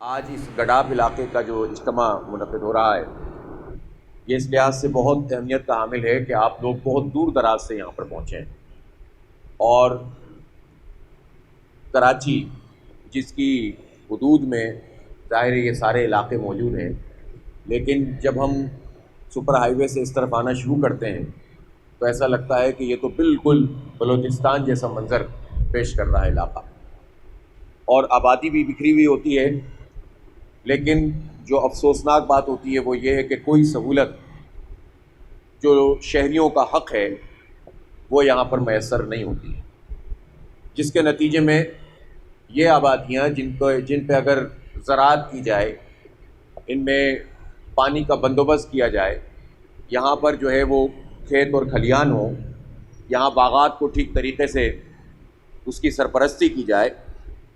آج اس گڈاپ علاقے کا جو اجتماع منعقد ہو رہا ہے یہ اس لحاظ سے بہت اہمیت کا حامل ہے کہ آپ لوگ بہت دور دراز سے یہاں پر پہنچے ہیں، اور کراچی جس کی حدود میں ظاہر ہے یہ سارے علاقے موجود ہیں، لیکن جب ہم سپر ہائی وے سے اس طرف آنا شروع کرتے ہیں تو ایسا لگتا ہے کہ یہ تو بالکل بلوچستان جیسا منظر پیش کر رہا ہے علاقہ، اور آبادی بھی بکھری ہوئی ہوتی ہے، لیکن جو افسوسناک بات ہوتی ہے وہ یہ ہے کہ کوئی سہولت جو شہریوں کا حق ہے وہ یہاں پر میسر نہیں ہوتی ہے، جس کے نتیجے میں یہ آبادیاں جن پہ اگر زراعت کی جائے، ان میں پانی کا بندوبست کیا جائے، یہاں پر جو ہے وہ کھیت اور کھلیان ہوں، یہاں باغات کو ٹھیک طریقے سے اس کی سرپرستی کی جائے،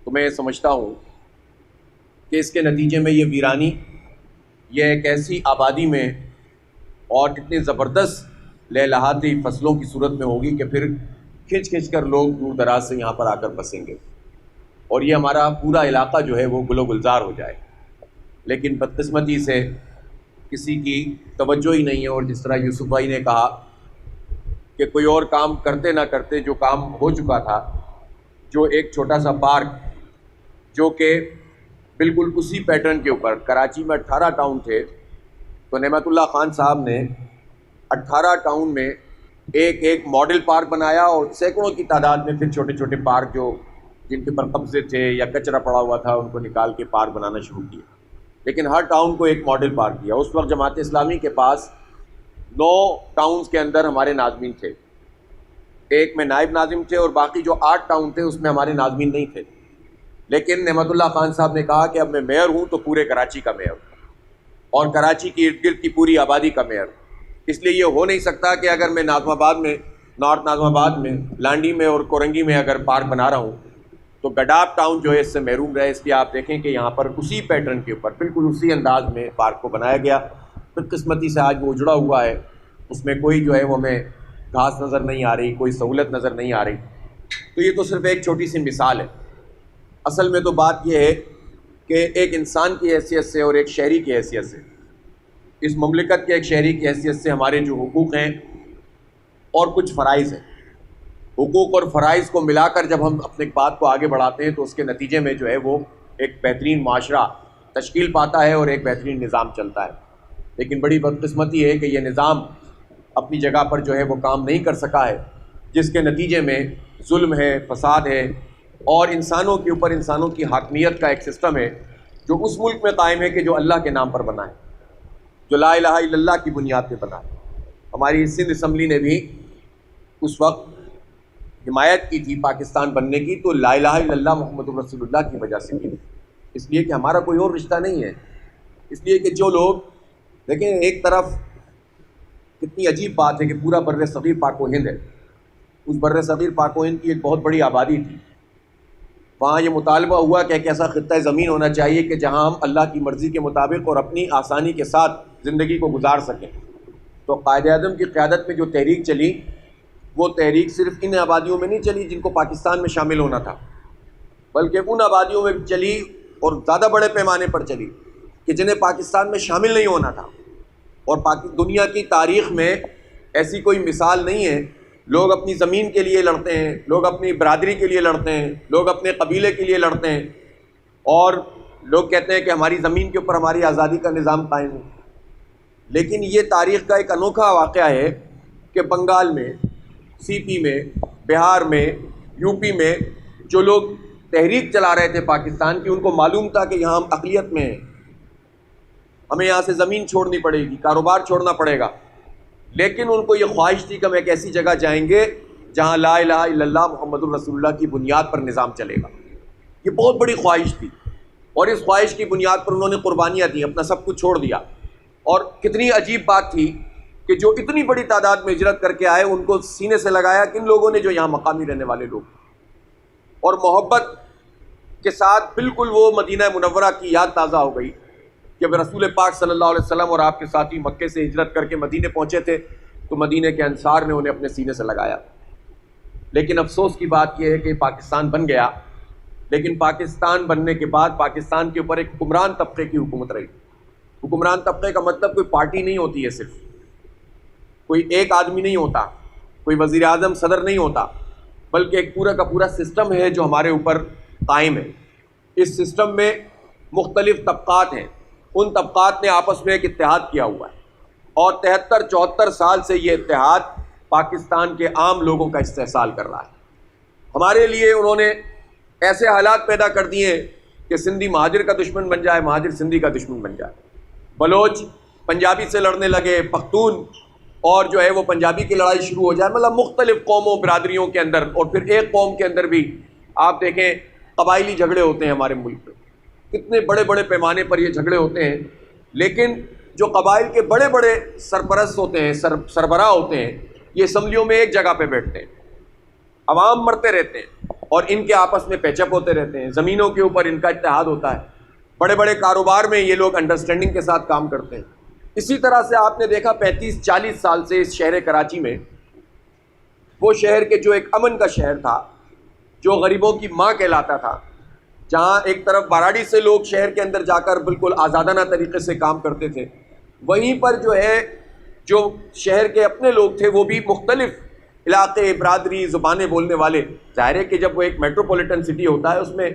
تو میں سمجھتا ہوں کہ اس کے نتیجے میں یہ ویرانی یہ ایک ایسی آبادی میں اور اتنے زبردست لہلہاتی فصلوں کی صورت میں ہوگی کہ پھر کھنچ کھنچ کر لوگ دور دراز سے یہاں پر آ کر بسیں گے، اور یہ ہمارا پورا علاقہ جو ہے وہ گل و گلزار ہو جائے۔ لیکن بدقسمتی سے کسی کی توجہ ہی نہیں ہے، اور جس طرح یوسف بھائی نے کہا کہ کوئی اور کام کرتے نہ کرتے جو کام ہو چکا تھا، جو ایک چھوٹا سا پارک جو کہ بالکل اسی پیٹرن کے اوپر کراچی میں 18 ٹاؤن تھے، تو نعمت اللہ خان صاحب نے 18 ٹاؤن میں ایک ماڈل پارک بنایا، اور سینکڑوں کی تعداد میں پھر چھوٹے چھوٹے پارک جو جن کے پر قبضے تھے یا کچرا پڑا ہوا تھا ان کو نکال کے پارک بنانا شروع کیا، لیکن ہر ٹاؤن کو ایک ماڈل پارک دیا۔ اس وقت جماعت اسلامی کے پاس 9 ٹاؤنز کے اندر ہمارے ناظمین تھے، ایک میں نائب ناظم تھے، اور باقی جو 8 ٹاؤن تھے اس میں ہمارے ناظمین نہیں تھے، لیکن نعمت اللہ خان صاحب نے کہا کہ اب میں میئر ہوں تو پورے کراچی کا میئر ہوں، اور کراچی کی ارد گرد کی پوری آبادی کا میئر ہوں۔ اس لیے یہ ہو نہیں سکتا کہ اگر میں ناظم آباد میں، نارتھ ناظم آباد میں، لانڈی میں اور کورنگی میں اگر پارک بنا رہا ہوں تو گڈاپ ٹاؤن جو ہے اس سے محروم رہے۔ اس لیے آپ دیکھیں کہ یہاں پر اسی پیٹرن کے اوپر بالکل اسی انداز میں پارک کو بنایا گیا، بدقسمتی سے آج وہ اجڑا ہوا ہے، اس میں کوئی جو ہے وہ ہمیں گھاس نظر نہیں آ رہی، کوئی سہولت نظر نہیں آ رہی۔ تو یہ تو صرف ایک چھوٹی سی مثال ہے، اصل میں تو بات یہ ہے کہ ایک انسان کی حیثیت سے اور ایک شہری کی حیثیت سے، اس مملکت کے ایک شہری کی حیثیت سے ہمارے جو حقوق ہیں اور کچھ فرائض ہیں، حقوق اور فرائض کو ملا کر جب ہم اپنے بات کو آگے بڑھاتے ہیں تو اس کے نتیجے میں جو ہے وہ ایک بہترین معاشرہ تشکیل پاتا ہے اور ایک بہترین نظام چلتا ہے۔ لیکن بڑی بدقسمتی ہے کہ یہ نظام اپنی جگہ پر جو ہے وہ کام نہیں کر سکا ہے، جس کے نتیجے میں ظلم ہے، فساد ہے، اور انسانوں کے اوپر انسانوں کی حاکمیت کا ایک سسٹم ہے جو اس ملک میں قائم ہے کہ جو اللہ کے نام پر بنا ہے، جو لا الہ الا اللہ کی بنیاد پہ بنا ہے۔ ہماری سندھ اسمبلی نے بھی اس وقت حمایت کی تھی پاکستان بننے کی، تو لا الہ الا اللہ محمد الرسول اللہ کی وجہ سے کی، اس لیے کہ ہمارا کوئی اور رشتہ نہیں ہے۔ اس لیے کہ جو لوگ دیکھیں، ایک طرف کتنی عجیب بات ہے کہ پورا بر صغیر پاک و ہند ہے، اس بر صغیر پاک و ہند کی ایک بہت بڑی آبادی تھی، وہاں یہ مطالبہ ہوا کہ ایک ایسا خطہ زمین ہونا چاہیے کہ جہاں ہم اللہ کی مرضی کے مطابق اور اپنی آسانی کے ساتھ زندگی کو گزار سکیں۔ تو قائد اعظم کی قیادت میں جو تحریک چلی، وہ تحریک صرف ان آبادیوں میں نہیں چلی جن کو پاکستان میں شامل ہونا تھا، بلکہ ان آبادیوں میں چلی اور زیادہ بڑے پیمانے پر چلی کہ جنہیں پاکستان میں شامل نہیں ہونا تھا۔ اور دنیا کی تاریخ میں ایسی کوئی مثال نہیں ہے، لوگ اپنی زمین کے لیے لڑتے ہیں، لوگ اپنی برادری کے لیے لڑتے ہیں، لوگ اپنے قبیلے کے لیے لڑتے ہیں، اور لوگ کہتے ہیں کہ ہماری زمین کے اوپر ہماری آزادی کا نظام قائم ہے۔ لیکن یہ تاریخ کا ایک انوکھا واقعہ ہے کہ بنگال میں، سی پی میں، بہار میں، یو پی میں جو لوگ تحریک چلا رہے تھے پاکستان کی، ان کو معلوم تھا کہ یہاں ہم اقلیت میں ہیں، ہمیں یہاں سے زمین چھوڑنی پڑے گی، کاروبار چھوڑنا پڑے گا، لیکن ان کو یہ خواہش تھی کہ ہم ایک ایسی جگہ جائیں گے جہاں لا الہ الا اللہ محمد الرسول اللہ کی بنیاد پر نظام چلے گا۔ یہ بہت بڑی خواہش تھی، اور اس خواہش کی بنیاد پر انہوں نے قربانیاں دی، اپنا سب کچھ چھوڑ دیا۔ اور کتنی عجیب بات تھی کہ جو اتنی بڑی تعداد میں ہجرت کر کے آئے ان کو سینے سے لگایا کن لوگوں نے؟ جو یہاں مقامی رہنے والے لوگ، اور محبت کے ساتھ بالکل وہ مدینہ منورہ کی یاد تازہ ہو گئی۔ جب رسول پاک صلی اللہ علیہ وسلم اور آپ کے ساتھی مکے سے ہجرت کر کے مدینے پہنچے تھے تو مدینے کے انصار نے انہیں اپنے سینے سے لگایا۔ لیکن افسوس کی بات یہ ہے کہ پاکستان بن گیا، لیکن پاکستان بننے کے بعد پاکستان کے اوپر ایک حکمران طبقے کی حکومت رہی. حکمران طبقے کا مطلب کوئی پارٹی نہیں ہوتی ہے، صرف کوئی ایک آدمی نہیں ہوتا، کوئی وزیر اعظم صدر نہیں ہوتا، بلکہ ایک پورا کا پورا سسٹم ہے جو ہمارے اوپر قائم ہے. اس سسٹم میں مختلف طبقات ہیں، ان طبقات نے آپس میں ایک اتحاد کیا ہوا ہے، اور 73-74 سال سے یہ اتحاد پاکستان کے عام لوگوں کا استحصال کر رہا ہے. ہمارے لیے انہوں نے ایسے حالات پیدا کر دیے کہ سندھی مہاجر کا دشمن بن جائے، مہاجر سندھی کا دشمن بن جائے، بلوچ پنجابی سے لڑنے لگے، پختون اور جو ہے وہ پنجابی کی لڑائی شروع ہو جائے. مطلب مختلف قوموں برادریوں کے اندر، اور پھر ایک قوم کے اندر بھی آپ دیکھیں قبائلی جھگڑے ہوتے ہیں ہمارے ملک میں، کتنے بڑے بڑے پیمانے پر یہ جھگڑے ہوتے ہیں. لیکن جو قبائل کے بڑے بڑے سرپرست ہوتے ہیں، سربراہ ہوتے ہیں، یہ اسمبلیوں میں ایک جگہ پہ بیٹھتے ہیں، عوام مرتے رہتے ہیں اور ان کے آپس میں پیچ اپ ہوتے رہتے ہیں، زمینوں کے اوپر ان کا اتحاد ہوتا ہے، بڑے بڑے کاروبار میں یہ لوگ انڈرسٹینڈنگ کے ساتھ کام کرتے ہیں. اسی طرح سے آپ نے دیکھا 35-40 سال سے اس شہر کراچی میں، وہ شہر کے جو ایک امن کا شہر تھا، جو غریبوں کی ماں کہلاتا تھا، جہاں ایک طرف باراڑی سے لوگ شہر کے اندر جا کر بالکل آزادانہ طریقے سے کام کرتے تھے، وہیں پر جو ہے جو شہر کے اپنے لوگ تھے وہ بھی مختلف علاقے، برادری، زبانیں بولنے والے. ظاہر ہے کہ جب وہ ایک میٹروپولیٹن سٹی ہوتا ہے اس میں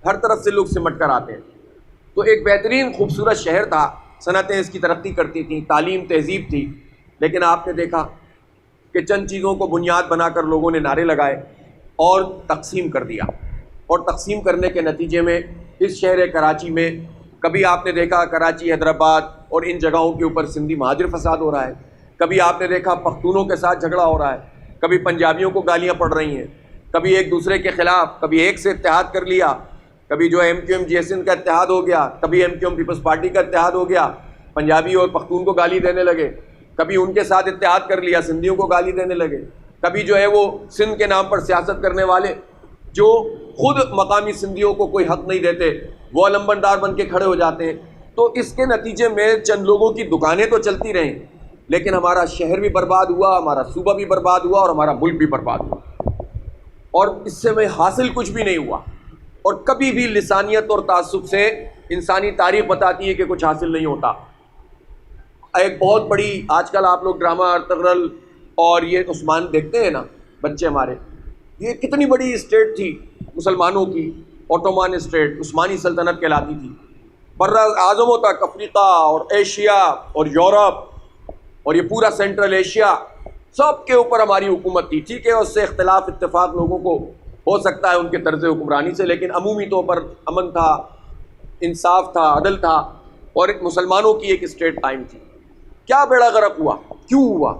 ہر طرف سے لوگ سمٹ کر آتے ہیں. تو ایک بہترین خوبصورت شہر تھا، صنعتیں اس کی ترقی کرتی تھیں، تعلیم تہذیب تھی. لیکن آپ نے دیکھا کہ چند چیزوں کو بنیاد بنا کر لوگوں نے نعرے لگائے اور تقسیم کر دیا، اور تقسیم کرنے کے نتیجے میں اس شہر کراچی میں کبھی آپ نے دیکھا کراچی، حیدرآباد اور ان جگہوں کے اوپر سندھی مہاجر فساد ہو رہا ہے، کبھی آپ نے دیکھا پختونوں کے ساتھ جھگڑا ہو رہا ہے، کبھی پنجابیوں کو گالیاں پڑ رہی ہیں، کبھی ایک دوسرے کے خلاف، کبھی ایک سے اتحاد کر لیا، کبھی جو ایم کیو ایم جی ایس این کا اتحاد ہو گیا، کبھی M Q M Peoples Party کا اتحاد ہو گیا، پنجابی اور پختون کو گالی دینے لگے، کبھی ان کے ساتھ اتحاد کر لیا، سندھیوں کو گالی دینے لگے، کبھی جو ہے وہ سندھ کے نام پر سیاست کرنے والے جو خود مقامی سندھیوں کو کوئی حق نہیں دیتے وہ علمبردار بن کے کھڑے ہو جاتے ہیں. تو اس کے نتیجے میں چند لوگوں کی دکانیں تو چلتی رہیں، لیکن ہمارا شہر بھی برباد ہوا، ہمارا صوبہ بھی برباد ہوا اور ہمارا ملک بھی برباد ہوا، اور اس سے میں حاصل کچھ بھی نہیں ہوا. اور کبھی بھی لسانیت اور تعصب سے انسانی تاریخ بتاتی ہے کہ کچھ حاصل نہیں ہوتا. ایک بہت بڑی آج کل آپ لوگ ڈرامہ ارطغرل اور یہ عثمان دیکھتے ہیں نا بچے ہمارے، یہ کتنی بڑی اسٹیٹ تھی مسلمانوں کی، اوٹومان اسٹیٹ، عثمانی سلطنت کہلاتی تھی. بر اعظموں تک افریقہ اور ایشیا اور یورپ اور یہ پورا سینٹرل ایشیا سب کے اوپر ہماری حکومت تھی. ٹھیک ہے اس سے اختلاف اتفاق لوگوں کو ہو سکتا ہے ان کے طرز حکمرانی سے، لیکن عمومی طور پر امن تھا، انصاف تھا، عدل تھا، اور ایک مسلمانوں کی ایک اسٹیٹ قائم تھی. کیا بیڑا غرق ہوا؟ کیوں ہوا؟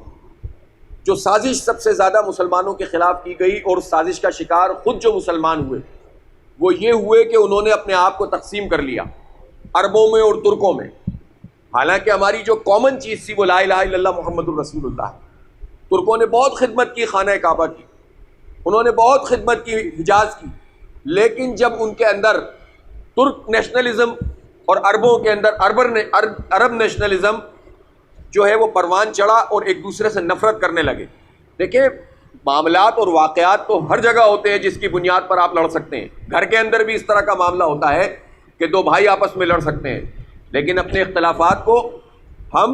جو سازش سب سے زیادہ مسلمانوں کے خلاف کی گئی اور اس سازش کا شکار خود جو مسلمان ہوئے وہ یہ ہوئے کہ انہوں نے اپنے آپ کو تقسیم کر لیا عربوں میں اور ترکوں میں. حالانکہ ہماری جو کامن چیز تھی وہ لا الہ الا اللہ محمد الرسول اللہ. ترکوں نے بہت خدمت کی خانہ کعبہ کی، انہوں نے بہت خدمت کی حجاز کی، لیکن جب ان کے اندر ترک نیشنلزم اور عربوں کے اندر عرب نیشنلزم جو ہے وہ پروان چڑھا اور ایک دوسرے سے نفرت کرنے لگے. دیکھیں معاملات اور واقعات تو ہر جگہ ہوتے ہیں جس کی بنیاد پر آپ لڑ سکتے ہیں. گھر کے اندر بھی اس طرح کا معاملہ ہوتا ہے کہ دو بھائی آپس میں لڑ سکتے ہیں، لیکن اپنے اختلافات کو ہم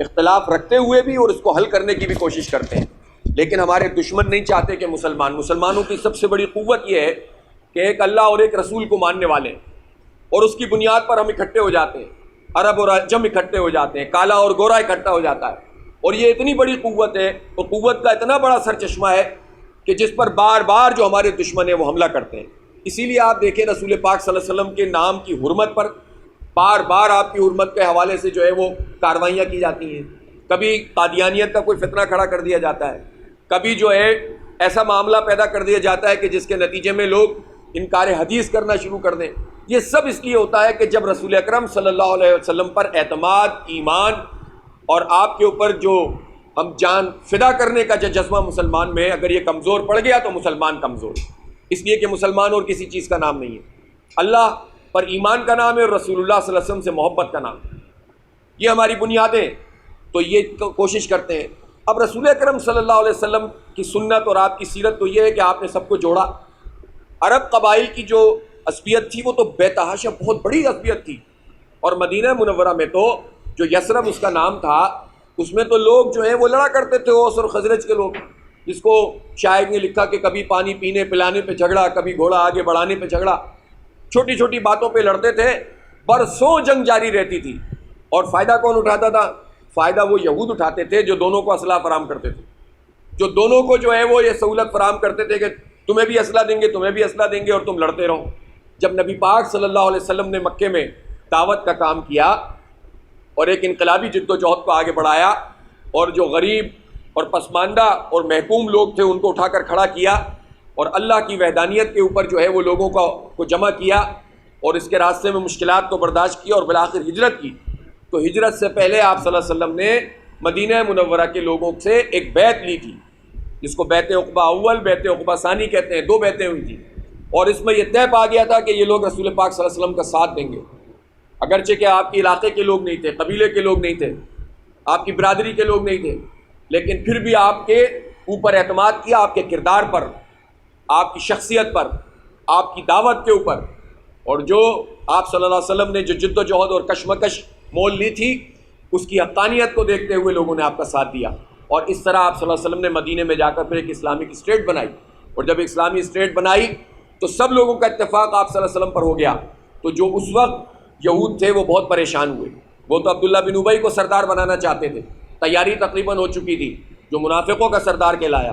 اختلاف رکھتے ہوئے بھی اور اس کو حل کرنے کی بھی کوشش کرتے ہیں. لیکن ہمارے دشمن نہیں چاہتے کہ مسلمانوں کی سب سے بڑی قوت یہ ہے کہ ایک اللہ اور ایک رسول کو ماننے والے ہیں، اور اس کی بنیاد پر ہم اکٹھے ہو جاتے ہیں، عرب اور عجم اکٹھے ہو جاتے ہیں، کالا اور گورا اکٹھا ہو جاتا ہے. اور یہ اتنی بڑی قوت ہے، وہ قوت کا اتنا بڑا سر چشمہ ہے کہ جس پر بار بار جو ہمارے دشمن ہیں وہ حملہ کرتے ہیں. اسی لیے آپ دیکھیں رسول پاک صلی اللہ علیہ وسلم کے نام کی حرمت پر بار بار آپ کی حرمت کے حوالے سے جو ہے وہ کاروائیاں کی جاتی ہیں. کبھی قادیانیت کا کوئی فتنہ کھڑا کر دیا جاتا ہے، کبھی جو ہے ایسا معاملہ پیدا کر دیا جاتا ہے کہ جس کے نتیجے میں لوگ انکار حدیث کرنا شروع کر دیں. یہ سب اس لیے ہوتا ہے کہ جب رسول اکرم صلی اللہ علیہ وسلم پر اعتماد، ایمان اور آپ کے اوپر جو ہم جان فدا کرنے کا جو جذبہ مسلمان میں اگر یہ کمزور پڑ گیا تو مسلمان کمزور، اس لیے کہ مسلمان اور کسی چیز کا نام نہیں ہے، اللہ پر ایمان کا نام ہے اور رسول اللہ صلی اللہ علیہ وسلم سے محبت کا نام ہے. یہ ہماری بنیادیں. تو یہ کوشش کرتے ہیں. اب رسول اکرم صلی اللہ علیہ وسلم کی سنت اور آپ کی سیرت تو یہ ہے کہ آپ نے سب کو جوڑا. عرب قبائل کی جو عصبیت تھی وہ تو بے تحاشا بہت بڑی عصبیت تھی، اور مدینہ منورہ میں تو جو یثرب اس کا نام تھا، اس میں تو لوگ جو ہیں وہ لڑا کرتے تھے، اوس اور خزرج کے لوگ، جس کو شاعر نے لکھا کہ کبھی پانی پینے پلانے پہ جھگڑا، کبھی گھوڑا آگے بڑھانے پہ جھگڑا، چھوٹی چھوٹی باتوں پہ لڑتے تھے، برسوں جنگ جاری رہتی تھی۔ اور فائدہ کون اٹھاتا تھا؟ فائدہ وہ یہود اٹھاتے تھے جو دونوں کو اسلحہ فراہم کرتے تھے، جو دونوں کو جو ہے وہ یہ سہولت فراہم کرتے تھے کہ تمہیں بھی اسلحہ دیں گے، تمہیں بھی اسلحہ دیں گے، اور تم لڑتے رہو۔ جب نبی پاک صلی اللہ علیہ وسلم نے مکے میں دعوت کا کام کیا اور ایک انقلابی جد و جہد کو آگے بڑھایا، اور جو غریب اور پسماندہ اور محکوم لوگ تھے ان کو اٹھا کر کھڑا کیا، اور اللہ کی وحدانیت کے اوپر جو ہے وہ لوگوں کو جمع کیا، اور اس کے راستے میں مشکلات کو برداشت کیا، اور بالآخر ہجرت کی، تو ہجرت سے پہلے آپ صلی اللہ علیہ وسلم نے مدینہ منورہ کے لوگوں سے ایک بیعت لی تھی، جس کو بیعت عقبہ اول، بیعت عقبہ ثانی کہتے ہیں، 2 بیعتیں ہوئی تھیں، اور اس میں یہ طے پا گیا تھا کہ یہ لوگ رسول پاک صلی اللہ علیہ وسلم کا ساتھ دیں گے، اگرچہ کہ آپ کے علاقے کے لوگ نہیں تھے، قبیلے کے لوگ نہیں تھے، آپ کی برادری کے لوگ نہیں تھے، لیکن پھر بھی آپ کے اوپر اعتماد کیا، آپ کے کردار پر، آپ کی شخصیت پر، آپ کی دعوت کے اوپر، اور جو آپ صلی اللہ علیہ وسلم نے جو جد و جہد اور کشمکش مول لی تھی، اس کی حقانیت کو دیکھتے ہوئے لوگوں نے آپ کا ساتھ دیا، اور اس طرح آپ صلی اللہ علیہ وسلم نے مدینے میں جا کر پھر ایک اسلامک اسٹیٹ بنائی، اور جب اسلامی اسٹیٹ بنائی تو سب لوگوں کا اتفاق آپ صلی اللہ علیہ وسلم پر ہو گیا۔ تو جو اس وقت یہود تھے وہ بہت پریشان ہوئے، وہ تو عبداللہ بن ابی کو سردار بنانا چاہتے تھے، تیاری تقریباً ہو چکی تھی، جو منافقوں کا سردار کہلایا،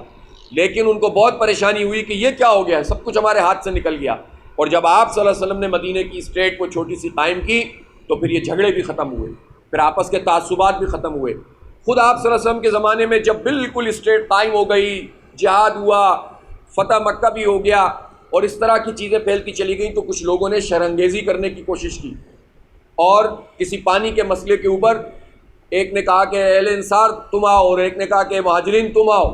لیکن ان کو بہت پریشانی ہوئی کہ یہ کیا ہو گیا، سب کچھ ہمارے ہاتھ سے نکل گیا۔ اور جب آپ صلی اللہ علیہ وسلم نے مدینے کی اسٹیٹ کو چھوٹی سی قائم کی تو پھر یہ جھگڑے بھی ختم ہوئے، پھر آپس کے تعصبات بھی ختم ہوئے۔ خود آپ صلی اللہ علیہ وسلم کے زمانے میں جب بالکل اسٹیٹ قائم ہو گئی، جہاد ہوا، فتح مکہ بھی ہو گیا، اور اس طرح کی چیزیں پھیلتی چلی گئیں، تو کچھ لوگوں نے شرانگیزی کرنے کی کوشش کی، اور کسی پانی کے مسئلے کے اوپر ایک نے کہا کہ اہل انصار تم آؤ، اور ایک نے کہا کہ مہاجرین تم آؤ۔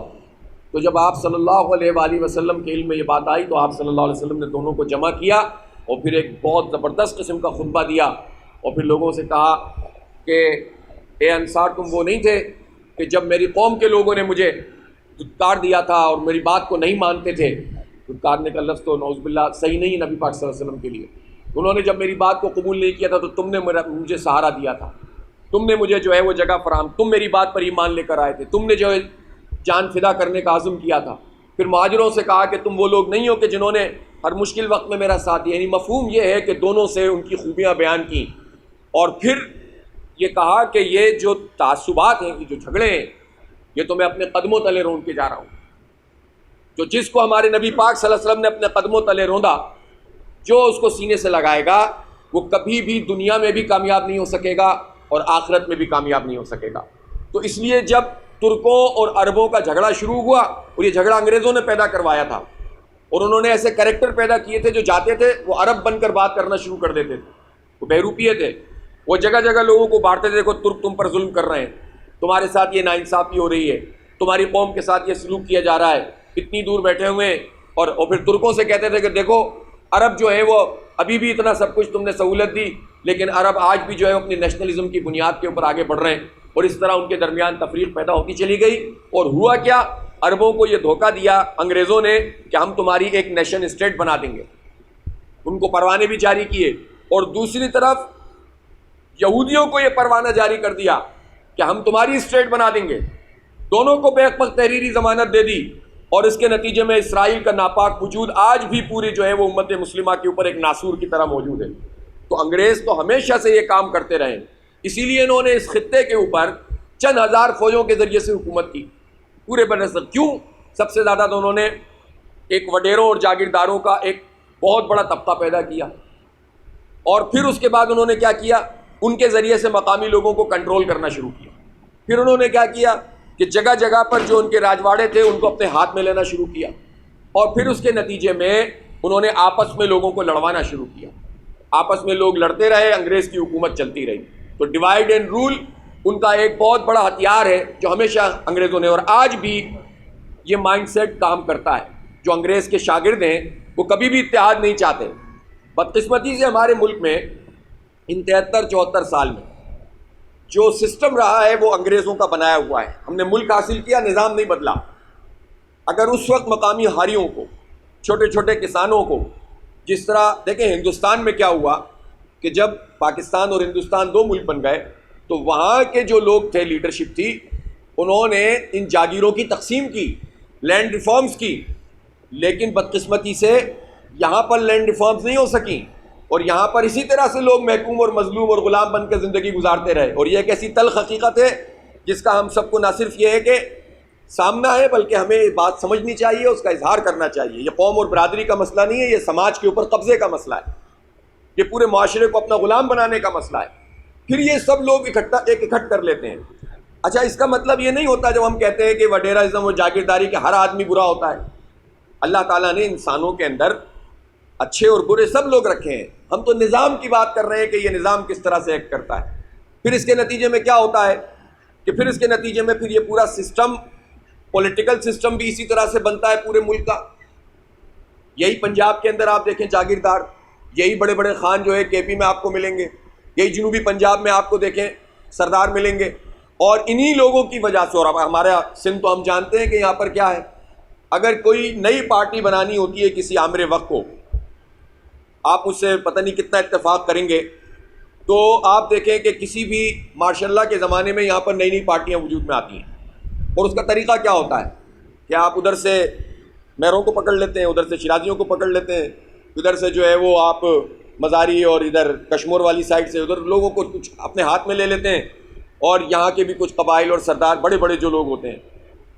تو جب آپ صلی اللہ علیہ وآلہ وسلم کے علم میں یہ بات آئی تو آپ صلی اللہ علیہ وسلم نے دونوں کو جمع کیا، اور پھر ایک بہت زبردست قسم کا خطبہ دیا، اور پھر لوگوں سے کہا کہ اے انصار تم وہ نہیں تھے کہ جب میری قوم کے لوگوں نے مجھے دھتکار دیا تھا اور میری بات کو نہیں مانتے تھے، دھتکارنے کا لفظ تو نعوذ باللہ صحیح نہیں نبی پاک صلی اللہ علیہ وسلم کے لیے، انہوں نے جب میری بات کو قبول نہیں کیا تھا تو تم نے مجھے سہارا دیا تھا، تم نے مجھے جو ہے وہ جگہ فراہم، تم میری بات پر ایمان لے کر آئے تھے، تم نے جو ہے جان فدا کرنے کا عزم کیا تھا۔ پھر مہاجروں سے کہا کہ تم وہ لوگ نہیں ہو کہ جنہوں نے ہر مشکل وقت میں میرا ساتھ دیا، یعنی مفہوم یہ ہے کہ دونوں سے ان کی خوبیاں بیان کی، اور پھر یہ کہا کہ یہ جو تعصبات ہیں، یہ جو جھگڑے ہیں، یہ تو میں اپنے قدموں تلے روند کے جا رہا ہوں، جو جس کو ہمارے نبی پاک صلی اللہ علیہ وسلم نے اپنے قدموں تلے روندا، جو اس کو سینے سے لگائے گا وہ کبھی بھی دنیا میں بھی کامیاب نہیں ہو سکے گا اور آخرت میں بھی کامیاب نہیں ہو سکے گا۔ تو اس لیے جب ترکوں اور عربوں کا جھگڑا شروع ہوا، اور یہ جھگڑا انگریزوں نے پیدا کروایا تھا، اور انہوں نے ایسے کریکٹر پیدا کیے تھے جو جاتے تھے وہ عرب بن کر بات کرنا شروع کر دیتے تھے، وہ بہروپیے تھے، وہ جگہ جگہ لوگوں کو بانٹتے تھے، دیکھو ترک تم پر ظلم کر رہے ہیں، تمہارے ساتھ یہ ناانصافی ہو رہی ہے، تمہاری قوم کے ساتھ یہ سلوک کیا جا رہا ہے، اتنی دور بیٹھے ہوئے ہیں، اور پھر ترکوں سے کہتے تھے کہ دیکھو عرب جو ہے وہ ابھی بھی اتنا سب کچھ تم نے سہولت دی، لیکن عرب آج بھی جو ہے اپنی نیشنلزم کی بنیاد کے اوپر آگے بڑھ رہے ہیں، اور اس طرح ان کے درمیان تفریق پیدا ہوتی چلی گئی۔ اور ہوا کیا، عربوں کو یہ دھوکہ دیا انگریزوں نے کہ ہم تمہاری ایک نیشن اسٹیٹ بنا دیں گے، ان کو پروانے بھی جاری کیے، اور دوسری طرف یہودیوں کو یہ پروانہ جاری کر دیا کہ ہم تمہاری اسٹیٹ بنا دیں گے، دونوں کو بیک وقت تحریری ضمانت دے دی، اور اس کے نتیجے میں اسرائیل کا ناپاک وجود آج بھی پوری جو ہے وہ امت مسلمہ کے اوپر ایک ناسور کی طرح موجود ہے۔ تو انگریز تو ہمیشہ سے یہ کام کرتے رہے، اسی لیے انہوں نے اس خطے کے اوپر چند ہزار فوجوں کے ذریعے سے حکومت کی پورے برصغیر۔ کیوں؟ سب سے زیادہ تو انہوں نے ایک وڈیروں اور جاگیرداروں کا ایک بہت بڑا طبقہ پیدا کیا، اور پھر اس کے بعد انہوں نے کیا کیا، ان کے ذریعے سے مقامی لوگوں کو کنٹرول کرنا شروع کیا۔ پھر انہوں نے کیا کیا کہ جگہ جگہ پر جو ان کے راجواڑے تھے ان کو اپنے ہاتھ میں لینا شروع کیا، اور پھر اس کے نتیجے میں انہوں نے آپس میں لوگوں کو لڑوانا شروع کیا، آپس میں لوگ لڑتے رہے، انگریز کی حکومت چلتی رہی۔ تو ڈیوائیڈ اینڈ رول ان کا ایک بہت بڑا ہتھیار ہے جو ہمیشہ انگریزوں نے، اور آج بھی یہ مائنڈ سیٹ کام کرتا ہے۔ جو انگریز کے شاگرد ہیں وہ کبھی بھی اتحاد نہیں چاہتے۔ بدقسمتی سے ہمارے ملک میں ان 73-74 سال میں جو سسٹم رہا ہے وہ انگریزوں کا بنایا ہوا ہے۔ ہم نے ملک حاصل کیا، نظام نہیں بدلا۔ اگر اس وقت مقامی حاریوں کو چھوٹے چھوٹے کسانوں کو جس طرح دیکھیں ہندوستان میں کیا ہوا کہ جب پاکستان اور ہندوستان دو ملک بن گئے تو وہاں کے جو لوگ تھے، لیڈرشپ تھی، انہوں نے ان جاگیروں کی تقسیم کی، لینڈ ریفارمز کی، لیکن بدقسمتی سے یہاں پر لینڈ ریفارمز نہیں ہو سکیں اور یہاں پر اسی طرح سے لوگ محکوم اور مظلوم اور غلام بن کے زندگی گزارتے رہے. اور یہ ایک ایسی تلخ حقیقت ہے جس کا ہم سب کو نہ صرف یہ ہے کہ سامنا ہے بلکہ ہمیں یہ بات سمجھنی چاہیے، اس کا اظہار کرنا چاہیے. یہ قوم اور برادری کا مسئلہ نہیں ہے، یہ سماج کے اوپر قبضے کا مسئلہ ہے، یہ پورے معاشرے کو اپنا غلام بنانے کا مسئلہ ہے. پھر یہ سب لوگ اکٹھ کر لیتے ہیں. اچھا، اس کا مطلب یہ نہیں ہوتا جب ہم کہتے ہیں کہ وڈیراازم و جاگیرداری کے ہر آدمی برا ہوتا ہے. اللہ تعالیٰ نے انسانوں کے اندر اچھے اور برے سب لوگ رکھے ہیں. ہم تو نظام کی بات کر رہے ہیں کہ یہ نظام کس طرح سے ایکٹ کرتا ہے. پھر اس کے نتیجے میں کیا ہوتا ہے کہ پھر اس کے نتیجے میں پھر یہ پورا سسٹم، پولیٹیکل سسٹم بھی اسی طرح سے بنتا ہے پورے ملک کا. یہی پنجاب کے اندر آپ دیکھیں جاگیردار، یہی بڑے بڑے خان جو ہے کے پی میں آپ کو ملیں گے، یہی جنوبی پنجاب میں آپ کو دیکھیں سردار ملیں گے. اور انہی لوگوں کی وجہ سے، اور ہمارا سندھ تو ہم جانتے ہیں کہ یہاں پر کیا ہے، اگر کوئی نئی پارٹی بنانی ہوتی ہے کسی آمر وقت کو، آپ اس سے پتہ نہیں کتنا اتفاق کریں گے، تو آپ دیکھیں کہ کسی بھی ماشاء اللہ کے زمانے میں یہاں پر نئی نئی پارٹیاں وجود میں آتی ہیں. اور اس کا طریقہ کیا ہوتا ہے کہ آپ ادھر سے میروں کو پکڑ لیتے ہیں، ادھر سے شیرازیوں کو پکڑ لیتے ہیں، ادھر سے جو ہے وہ آپ مزاری اور ادھر کشمور والی سائڈ سے ادھر لوگوں کو کچھ اپنے ہاتھ میں لے لیتے ہیں. اور یہاں کے بھی کچھ قبائل اور سردار بڑے بڑے جو لوگ ہوتے ہیں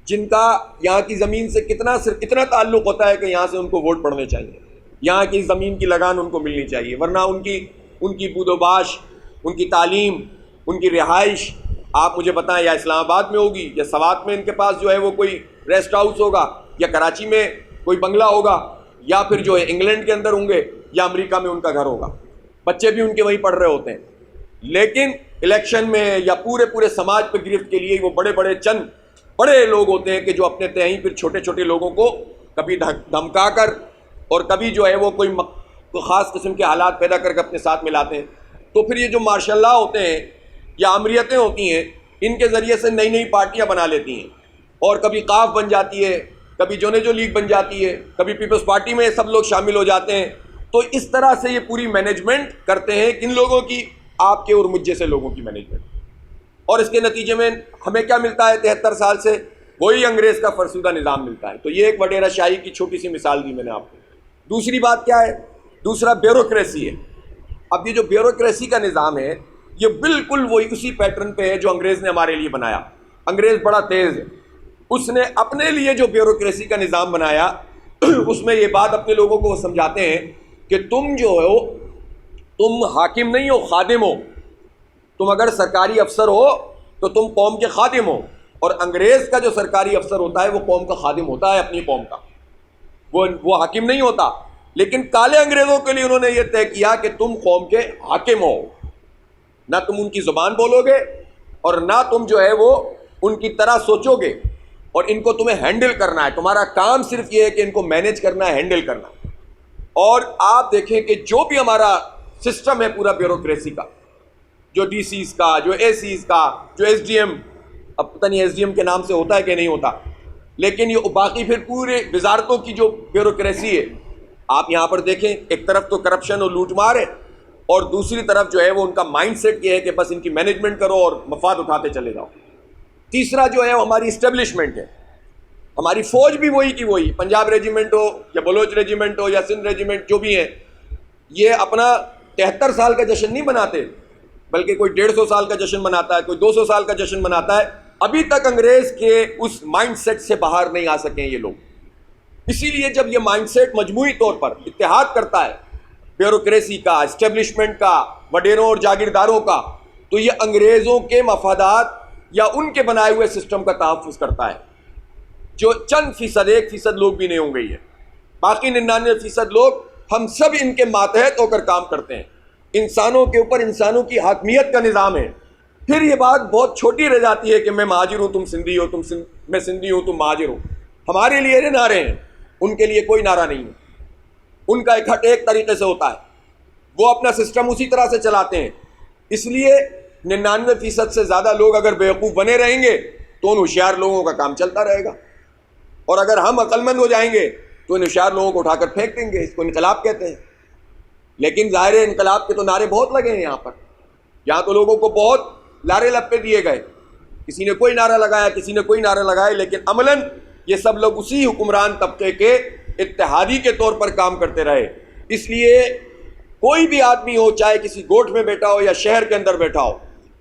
جن کا یہاں کی زمین سے صرف اتنا تعلق ہوتا ہے کہ یہاں سے ان کو ووٹ پڑنے چاہیے، یہاں کی زمین کی لگان ان کو ملنی چاہیے، ورنہ ان کی بود و باش، ان کی تعلیم، ان کی رہائش آپ مجھے بتائیں یا اسلام آباد میں ہوگی یا سوات میں ان کے پاس جو ہے وہ کوئی ریسٹ ہاؤس ہوگا، یا کراچی میں کوئی بنگلہ ہوگا، یا پھر جو ہے انگلینڈ کے اندر ہوں گے، یا امریکہ میں ان کا گھر ہوگا. بچے بھی ان کے وہیں پڑھ رہے ہوتے ہیں. لیکن الیکشن میں یا پورے سماج پہ گرفت کے لیے وہ بڑے چند بڑے لوگ ہوتے ہیں کہ جو اپنے تئیں پھر چھوٹے چھوٹے لوگوں کو کبھی دھمکا کر اور کبھی جو ہے وہ کوئی خاص قسم کے حالات پیدا کر کے اپنے ساتھ ملاتے ہیں. تو پھر یہ جو ماشاء اللہ ہوتے ہیں یا امریتیں ہوتی ہیں، ان کے ذریعے سے نئی پارٹیاں بنا لیتی ہیں، اور کبھی قاف بن جاتی ہے، کبھی جو لیگ بن جاتی ہے، کبھی پیپلز پارٹی میں سب لوگ شامل ہو جاتے ہیں. تو اس طرح سے یہ پوری مینجمنٹ کرتے ہیں کن لوگوں کی، آپ کے اور مجھ جیسے لوگوں کی مینجمنٹ. اور اس کے نتیجے میں ہمیں کیا ملتا ہے 73 سال سے؟ وہی انگریز کا فرسودہ نظام ملتا ہے. تو یہ ایک وڈیرا شاہی کی چھوٹی سی مثال دی میں نے آپ کو. دوسری بات کیا ہے؟ دوسرا بیوروکریسی ہے. اب یہ جو بیوروکریسی کا نظام ہے یہ بالکل وہی اسی پیٹرن پہ ہے جو انگریز نے ہمارے لیے بنایا. انگریز بڑا تیز ہے، اس نے اپنے لیے جو بیوروکریسی کا نظام بنایا اس میں یہ بات اپنے لوگوں کو وہ سمجھاتے ہیں کہ تم جو ہو، تم حاکم نہیں ہو، خادم ہو. تم اگر سرکاری افسر ہو تو تم قوم کے خادم ہو، اور انگریز کا جو سرکاری افسر ہوتا ہے وہ قوم کا خادم ہوتا ہے، اپنی قوم کا، وہ حاکم نہیں ہوتا. لیکن کالے انگریزوں کے لیے انہوں نے یہ طے کیا کہ تم قوم کے حاکم ہو، نہ تم ان کی زبان بولو گے اور نہ تم جو ہے وہ ان کی طرح سوچو گے، اور ان کو تمہیں ہینڈل کرنا ہے. تمہارا کام صرف یہ ہے کہ ان کو مینیج کرنا ہے، ہینڈل کرنا ہے. اور آپ دیکھیں کہ جو بھی ہمارا سسٹم ہے پورا بیوروکریسی کا، جو ڈی سیز کا، جو اے سیز کا، جو ایس ڈی ایم، اب پتہ نہیں ایس ڈی ایم کے نام سے ہوتا ہے کہ نہیں ہوتا، لیکن یہ باقی پھر پورے وزارتوں کی جو بیوروکریسی ہے، آپ یہاں پر دیکھیں ایک طرف تو کرپشن اور لوٹ مار ہے، اور دوسری طرف جو ہے وہ ان کا مائنڈ سیٹ یہ ہے کہ بس ان کی مینجمنٹ کرو اور مفاد اٹھاتے چلے جاؤ. تیسرا جو ہے ہماری اسٹیبلشمنٹ ہے. ہماری فوج بھی وہی کی وہی، پنجاب ریجیمنٹ ہو یا بلوچ ریجیمنٹ ہو یا سندھ ریجیمنٹ جو بھی ہیں، یہ اپنا 73 سال کا جشن نہیں مناتے، بلکہ کوئی 150 سال کا جشن مناتا ہے، کوئی 200 سال کا جشن مناتا ہے. ابھی تک انگریز کے اس مائنڈ سیٹ سے باہر نہیں آ سکے یہ لوگ. اسی لیے جب یہ مائنڈ سیٹ مجموعی طور پر اتحاد کرتا ہے بیوروکریسی کا، اسٹیبلشمنٹ کا، وڈیروں اور جاگیرداروں کا، تو یہ انگریزوں کے مفادات یا ان کے بنائے ہوئے سسٹم کا تحفظ کرتا ہے. جو چند فیصد، 1% لوگ بھی نہیں ہوں گے، یہ باقی 99% لوگ ہم سب ان کے ماتحت ہو کر کام کرتے ہیں. انسانوں کے اوپر انسانوں کی حاکمیت کا نظام ہے. پھر یہ بات بہت چھوٹی رہ جاتی ہے کہ میں مہاجر ہوں، تم سندھی ہو، میں سندھی ہوں، تم مہاجر ہو. ہمارے لیے یہ نعرے ہیں، ان کے لیے کوئی نعرہ نہیں ہے. ان کا اکٹھ ایک طریقے سے ہوتا ہے، وہ اپنا سسٹم اسی طرح سے چلاتے ہیں. اس لیے 99% سے زیادہ لوگ اگر بیوقوف بنے رہیں گے تو ان ہوشیار لوگوں کا کام چلتا رہے گا. اور اگر ہم عقل مند ہو جائیں گے تو ان ہوشیار لوگوں کو اٹھا کر پھینک دیں گے، اس کو انقلاب کہتے ہیں۔ لیکن ظاہر ہے انقلاب کے تو نعرے بہت لگے ہیں یہاں پر، یہاں تو لوگوں کو بہت لارے لپے دیے گئے، کسی نے کوئی نعرہ لگایا، کسی نے کوئی نعرہ لگایا، لیکن عملاً یہ سب لوگ اسی حکمران طبقے کے اتحادی کے طور پر کام کرتے رہے۔ اس لیے کوئی بھی آدمی ہو، چاہے کسی گوٹھ میں بیٹھا ہو یا شہر کے اندر بیٹھا ہو،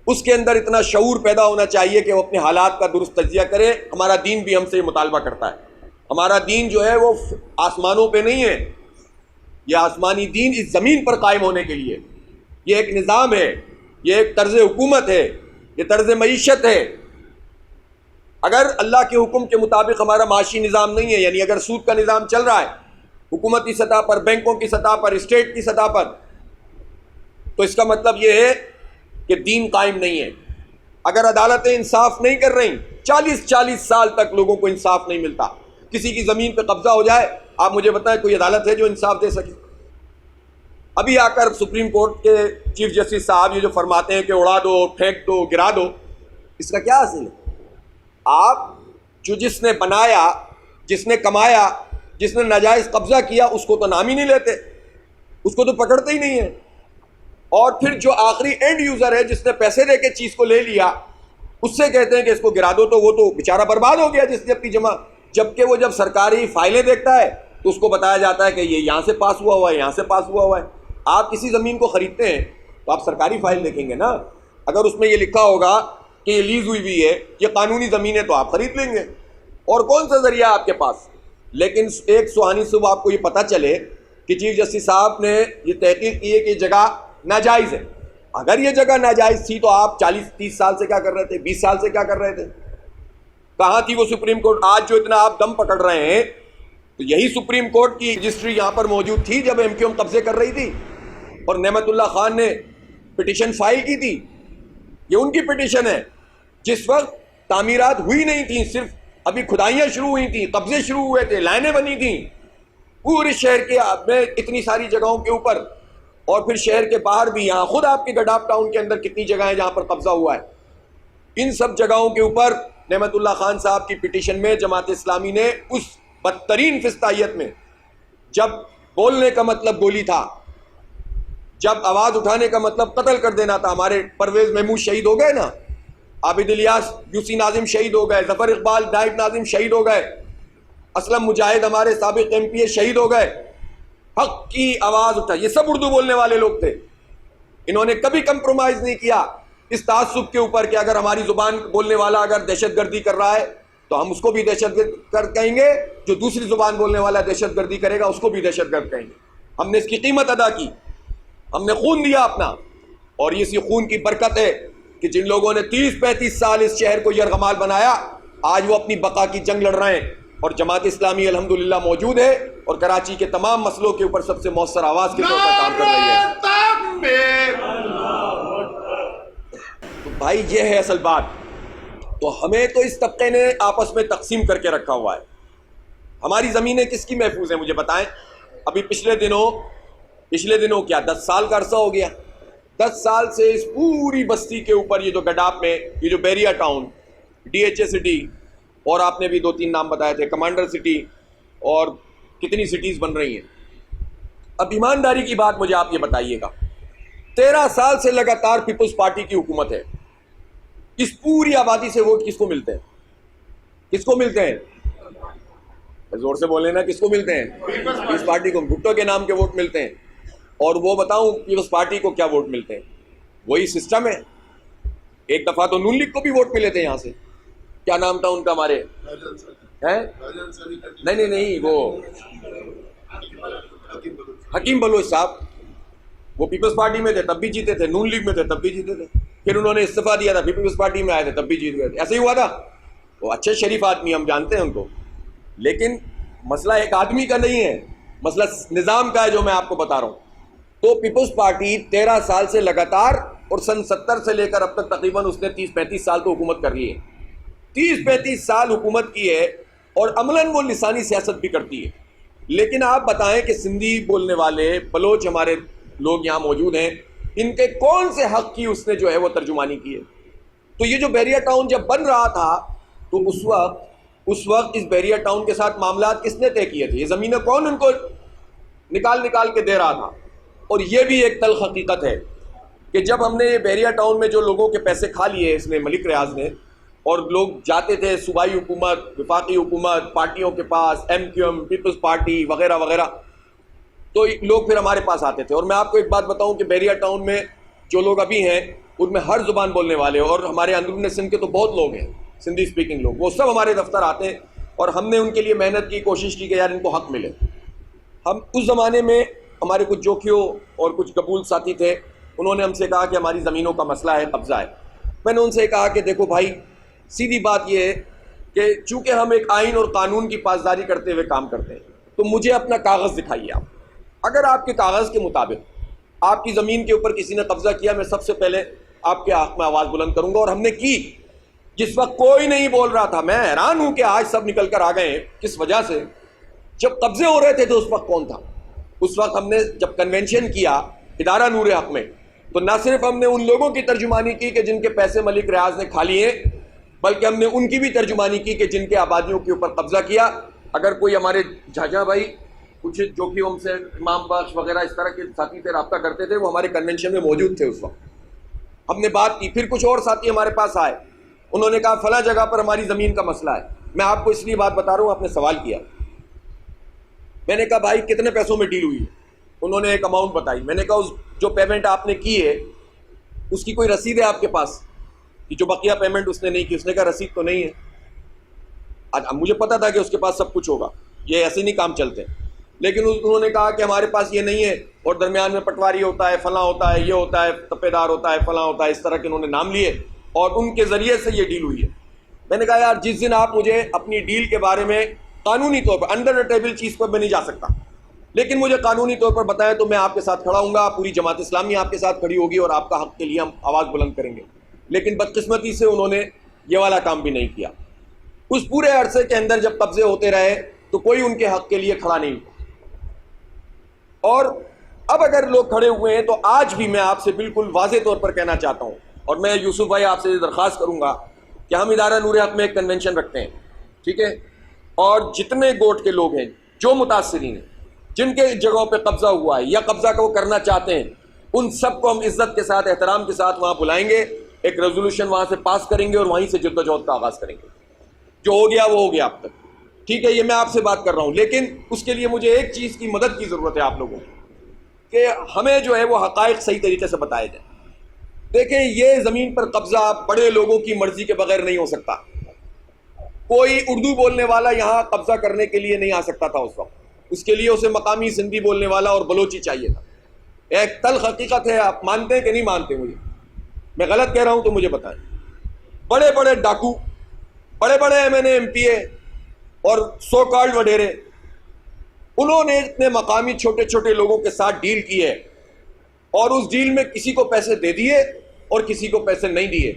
اس کے اندر اتنا شعور پیدا ہونا چاہیے کہ وہ اپنے حالات کا درست تجزیہ کرے۔ ہمارا دین بھی ہم سے یہ مطالبہ کرتا ہے۔ ہمارا دین جو ہے وہ آسمانوں پہ نہیں ہے، یہ آسمانی دین اس زمین پر قائم ہونے کے لیے، یہ ایک نظام ہے، یہ ایک طرز حکومت ہے، یہ طرز معیشت ہے۔ اگر اللہ کے حکم کے مطابق ہمارا معاشی نظام نہیں ہے، یعنی اگر سود کا نظام چل رہا ہے حکومتی سطح پر، بینکوں کی سطح پر، اسٹیٹ کی سطح پر، تو اس کا مطلب یہ ہے کہ دین قائم نہیں ہے۔ اگر عدالتیں انصاف نہیں کر رہی، 40 سال تک لوگوں کو انصاف نہیں ملتا، کسی کی زمین پہ قبضہ ہو جائے، آپ مجھے بتائیں کوئی عدالت ہے جو انصاف دے سکے؟ ابھی آ کر سپریم کورٹ کے چیف جسٹس صاحب یہ جو فرماتے ہیں کہ اڑا دو، پھینک دو، گرا دو، اس کا کیا حاصل ہے؟ آپ جو جس نے بنایا، جس نے کمایا، جس نے ناجائز قبضہ کیا، اس کو تو نام ہی نہیں لیتے، اس کو تو پکڑتے ہی نہیں ہیں۔ اور پھر جو آخری اینڈ یوزر ہے، جس نے پیسے دے کے چیز کو لے لیا، اس سے کہتے ہیں کہ اس کو گرا دو، تو وہ تو بیچارہ برباد ہو گیا جس نے اپنی جمع، جبکہ وہ جب سرکاری فائلیں دیکھتا ہے تو اس کو بتایا جاتا ہے کہ یہ یہاں سے پاس ہوا ہے، یہاں سے پاس ہوا ہے۔ آپ کسی زمین کو خریدتے ہیں تو آپ سرکاری فائل دیکھیں گے نا، اگر اس میں یہ لکھا ہوگا کہ یہ لیز ہوئی ہے، یہ قانونی زمین ہے، تو آپ خرید لیں گے، اور کون سا ذریعہ آپ کے پاس۔ لیکن ایک سہانی صبح آپ کو یہ پتہ چلے کہ چیف جسٹس صاحب نے یہ تحقیق کی ہے کہ یہ جگہ ناجائز ہے۔ اگر یہ جگہ ناجائز تھی تو آپ 40-30 سال سے کیا کر رہے تھے، 20 سال سے کیا کر رہے تھے؟ کہاں تھی وہ سپریم کورٹ؟ آج جو اتنا آپ دم پکڑ رہے ہیں، تو یہی سپریم کورٹ کی رجسٹری یہاں پر موجود تھی جب ایم کیو ایم قبضے کر رہی تھی، اور نعمت اللہ خان نے پٹیشن فائل کی تھی۔ یہ ان کی پٹیشن ہے، جس وقت تعمیرات ہوئی نہیں تھیں، صرف ابھی کھدائیاں شروع ہوئی تھیں، قبضے شروع ہوئے تھے، لائنیں بنی تھیں پورے شہر کے میں اتنی ساری جگہوں کے اوپر، اور پھر شہر کے باہر بھی، یہاں خود آپ کے گڈاپ ٹاؤن کے اندر کتنی جگہیں جہاں پر قبضہ ہوا ہے۔ ان سب جگہوں کے اوپر نعمت اللہ خان صاحب کی پٹیشن میں جماعت اسلامی نے اس بدترین فسطائیت میں، جب بولنے کا مطلب گولی تھا، جب آواز اٹھانے کا مطلب قتل کر دینا تھا، ہمارے پرویز محمود شہید ہو گئے نا، عابد الیاس یوسی ناظم شہید ہو گئے، ظفر اقبال نائب ناظم شہید ہو گئے، اسلم مجاہد ہمارے سابق ایم پی اے شہید ہو گئے، حق کی آواز اٹھا، یہ سب اردو بولنے والے لوگ تھے۔ انہوں نے کبھی کمپرومائز نہیں کیا اس تعصب کے اوپر کہ اگر ہماری زبان بولنے والا اگر دہشت گردی کر رہا ہے تو ہم اس کو بھی دہشت گرد کہیں گے، جو دوسری زبان بولنے والا دہشت گردی کرے گا اس کو بھی دہشت گرد کہیں گے۔ ہم نے اس کی قیمت ادا کی، ہم نے خون دیا اپنا، اور یہ اسی خون کی برکت ہے کہ جن لوگوں نے 30-35 سال اس شہر کو یرغمال بنایا، آج وہ اپنی بقا کی جنگ لڑ رہے ہیں، اور جماعت اسلامی الحمدللہ موجود ہے اور کراچی کے تمام مسئلوں کے اوپر سب سے مؤثر آواز کے طور پر کام کر رہی ہے۔ تو بھائی یہ ہے اصل بات۔ تو ہمیں تو اس طبقے نے آپس میں تقسیم کر کے رکھا ہوا ہے۔ ہماری زمینیں کس کی محفوظ ہیں مجھے بتائیں؟ ابھی پچھلے دنوں کیا 10 سال کا عرصہ ہو گیا، 10 سال سے اس پوری بستی کے اوپر، یہ جو گڈاپ میں، یہ جو Bahria Town, D H A City, اور آپ نے بھی 2-3 نام بتائے تھے، کمانڈر سٹی، اور کتنی سٹیز بن رہی ہیں۔ اب ایمانداری کی بات مجھے آپ یہ بتائیے گا، 13 سال سے لگاتار پیپلز پارٹی کی حکومت ہے، اس پوری آبادی سے ووٹ کس کو ملتے ہیں؟ کس کو ملتے ہیں؟ زور سے بولیں نا، کس کو ملتے ہیں؟ پیپلز پارٹی کو، بھٹو کے نام کے ووٹ ملتے ہیں۔ اور وہ بتاؤں پیپلز پارٹی کو کیا ووٹ ملتے ہیں؟ وہی سسٹم ہے۔ ایک دفعہ تو نون لیگ کو بھی ووٹ ملے تھے یہاں سے، کیا نام تھا ان کا ہمارے؟ نہیں، وہ حکیم بلوچ صاحب، وہ پیپلز پارٹی میں تھے تب بھی جیتے تھے، نون لیگ میں تھے تب بھی جیتے تھے، پھر انہوں نے استعفیٰ دیا تھا، پیپلز پارٹی میں آئے تھے تب بھی جیت گئے تھے، ایسے ہی ہوا تھا۔ وہ اچھے شریف آدمی، ہم جانتے ہیں ان کو، لیکن مسئلہ ایک آدمی کا نہیں ہے، مسئلہ نظام کا ہے جو میں آپ کو بتا رہا ہوں۔ تو پیپلز پارٹی 13 سال سے لگاتار، اور سن 70 سے لے کر اب تک تقریباً اس نے 30-35 سال تو حکومت کر لی ہے، 30-35 سال حکومت کی ہے، اور عملاً وہ لسانی سیاست بھی کرتی ہے۔ لیکن آپ بتائیں کہ سندھی بولنے والے بلوچ ہمارے لوگ یہاں موجود ہیں، ان کے کون سے حق کی اس نے جو ہے وہ ترجمانی کی ہے؟ تو یہ جو بیریا ٹاؤن جب بن رہا تھا تو اس وقت اس وقت اس بحریہ ٹاؤن کے ساتھ معاملات کس نے طے کیے تھے؟ یہ زمینیں کون ان کو نکال کے دے رہا تھا؟ اور یہ بھی ایک تلخ حقیقت ہے کہ جب ہم نے یہ بحریہ ٹاؤن میں جو لوگوں کے پیسے کھا لیے اس نے ملک ریاض نے، اور لوگ جاتے تھے صوبائی حکومت، وفاقی حکومت، پارٹیوں کے پاس، M Q M, Peoples Party وغیرہ وغیرہ، تو لوگ پھر ہمارے پاس آتے تھے۔ اور میں آپ کو ایک بات بتاؤں کہ بحریہ ٹاؤن میں جو لوگ ابھی ہیں ان میں ہر زبان بولنے والے، اور ہمارے اندرون سندھ کے تو بہت لوگ ہیں سندھی اسپیکنگ لوگ، وہ سب ہمارے دفتر آتے ہیں، اور ہم نے ان کے لیے محنت کی، کوشش کی کہ یار ان کو حق ملے۔ ہم اس زمانے میں ہمارے کچھ جوکھیوں اور کچھ قبول ساتھی تھے، انہوں نے ہم سے کہا کہ ہماری زمینوں کا مسئلہ ہے، قبضہ ہے۔ میں نے ان سے کہا کہ دیکھو بھائی، سیدھی بات یہ ہے کہ چونکہ ہم ایک آئین اور قانون کی پاسداری کرتے ہوئے کام کرتے ہیں، تو مجھے اپنا کاغذ دکھائیے آپ۔ اگر آپ کے کاغذ کے مطابق آپ کی زمین کے اوپر کسی نے قبضہ کیا، میں سب سے پہلے آپ کے حق میں آواز بلند کروں گا، اور ہم نے کی۔ جس وقت کوئی نہیں بول رہا تھا، میں حیران ہوں کہ آج سب نکل کر آ گئے ہیں، کس وجہ سے؟ جب قبضے ہو رہے تھے تو اس وقت کون تھا؟ اس وقت ہم نے جب کنونشن کیا ادارہ نور حق میں، تو نہ صرف ہم نے ان لوگوں کی ترجمانی کی کہ جن کے پیسے ملک ریاض نے کھا لیے، بلکہ ہم نے ان کی بھی ترجمانی کی کہ جن کے آبادیوں کے اوپر قبضہ کیا۔ اگر کوئی ہمارے جھاجا بھائی کچھ جو کہ ہم سے امام بخش وغیرہ اس طرح کے ساتھی سے رابطہ کرتے تھے، وہ ہمارے کنونشن میں موجود تھے اس وقت، ہم نے بات کی۔ پھر کچھ اور ساتھی ہمارے پاس آئے، انہوں نے کہا فلاں جگہ پر ہماری زمین کا مسئلہ ہے۔ میں آپ کو اس لیے بات بتا رہا ہوں، آپ نے سوال کیا۔ میں نے کہا بھائی کتنے پیسوں میں ڈیل ہوئی؟ انہوں نے ایک اماؤنٹ بتائی۔ میں نے کہا اس جو پیمنٹ آپ نے کی ہے اس کی کوئی رسید ہے آپ کے پاس کہ جو بقیہ پیمنٹ اس نے نہیں کی؟ اس نے کہا رسید تو نہیں ہے۔ مجھے پتا تھا کہ اس کے پاس سب کچھ ہوگا، یہ ایسے نہیں کام چلتے، لیکن انہوں نے کہا کہ ہمارے پاس یہ نہیں ہے، اور درمیان میں پٹواری ہوتا ہے، فلاں ہوتا ہے، یہ ہوتا ہے، تپے دار ہوتا ہے، فلاں ہوتا ہے، اس طرح کے انہوں نے نام لیے، اور ان کے ذریعے سے یہ ڈیل ہوئی ہے۔ میں نے کہا یار جس دن آپ مجھے اپنی ڈیل کے بارے میں قانونی طور پر انڈر ٹیبل چیز پر میں نہیں جا سکتا، لیکن مجھے قانونی طور پر بتائیں تو میں آپ کے ساتھ کھڑا ہوں گا، پوری جماعت اسلامی آپ کے ساتھ کھڑی ہوگی، اور آپ کا حق کے لیے ہم آواز بلند کریں گے۔ لیکن بدقسمتی سے انہوں نے یہ والا کام بھی نہیں کیا۔ اس پورے عرصے کے اندر جب قبضے ہوتے رہے تو کوئی ان کے حق کے لیے کھڑا نہیں ہوا۔ اور اب اگر لوگ کھڑے ہوئے ہیں تو آج بھی میں آپ سے بالکل واضح طور پر کہنا چاہتا ہوں، اور میں یوسف بھائی آپ سے درخواست کروں گا کہ ہم ادارہ نور حق میں ایک کنونشن رکھتے ہیں، ٹھیک ہے؟ اور جتنے گوٹ کے لوگ ہیں جو متاثرین ہیں، جن کے جگہوں پہ قبضہ ہوا ہے یا قبضہ کو کرنا چاہتے ہیں، ان سب کو ہم عزت کے ساتھ، احترام کے ساتھ وہاں بلائیں گے، ایک ریزولوشن وہاں سے پاس کریں گے، اور وہیں سے جدوجہد کا آغاز کریں گے۔ جو ہو گیا وہ ہو گیا اب تک، ٹھیک ہے؟ یہ میں آپ سے بات کر رہا ہوں، لیکن اس کے لیے مجھے ایک چیز کی مدد کی ضرورت ہے آپ لوگوں کی، کہ ہمیں جو ہے وہ حقائق صحیح طریقے سے بتائے جائیں۔ دیکھیں یہ زمین پر قبضہ بڑے لوگوں کی مرضی کے بغیر نہیں ہو سکتا۔ کوئی اردو بولنے والا یہاں قبضہ کرنے کے لیے نہیں آ سکتا تھا اس وقت، اس کے لیے اسے مقامی سندھی بولنے والا اور بلوچی چاہیے تھا۔ ایک تلخ حقیقت ہے، آپ مانتے ہیں کہ نہیں مانتے؟ مجھے، میں غلط کہہ رہا ہوں تو مجھے بتائیں۔ بڑے بڑے ڈاکو، بڑے بڑے ایم این اے، ایم پی اے اور سو کالڈ وڈیرے، انہوں نے اتنے مقامی چھوٹے چھوٹے لوگوں کے ساتھ ڈیل کی ہے، اور اس ڈیل میں کسی کو پیسے دے دیے اور کسی کو پیسے نہیں دیے۔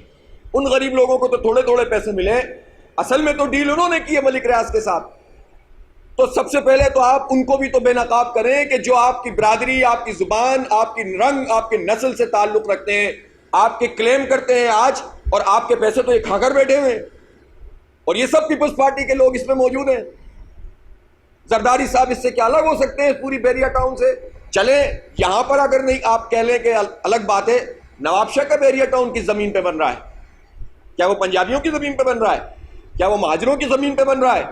ان غریب لوگوں کو تو تھوڑے تھوڑے پیسے ملے، اصل میں تو ڈیل انہوں نے کی ہے ملک ریاض کے ساتھ۔ تو سب سے پہلے تو آپ ان کو بھی تو بے نقاب کریں کہ جو آپ کی برادری، آپ کی زبان، آپ کی رنگ، آپ کی نسل سے تعلق رکھتے ہیں، آپ کے کلیم کرتے ہیں آج، اور آپ کے پیسے تو یہ کھا کر بیٹھے ہوئے ہیں، اور یہ سب پیپلز پارٹی کے لوگ اس میں موجود ہیں۔ زرداری صاحب اس سے کیا الگ ہو سکتے ہیں پوری بحریہ ٹاؤن سے؟ چلیں یہاں پر اگر نہیں آپ کہہ لیں کہ الگ بات ہے، نواب شاہ کا بحریہ ٹاؤن کس زمین پہ بن رہا ہے؟ کیا وہ پنجابیوں کی زمین پہ بن رہا ہے؟ کیا وہ مہاجروں کی زمین پہ بن رہا ہے؟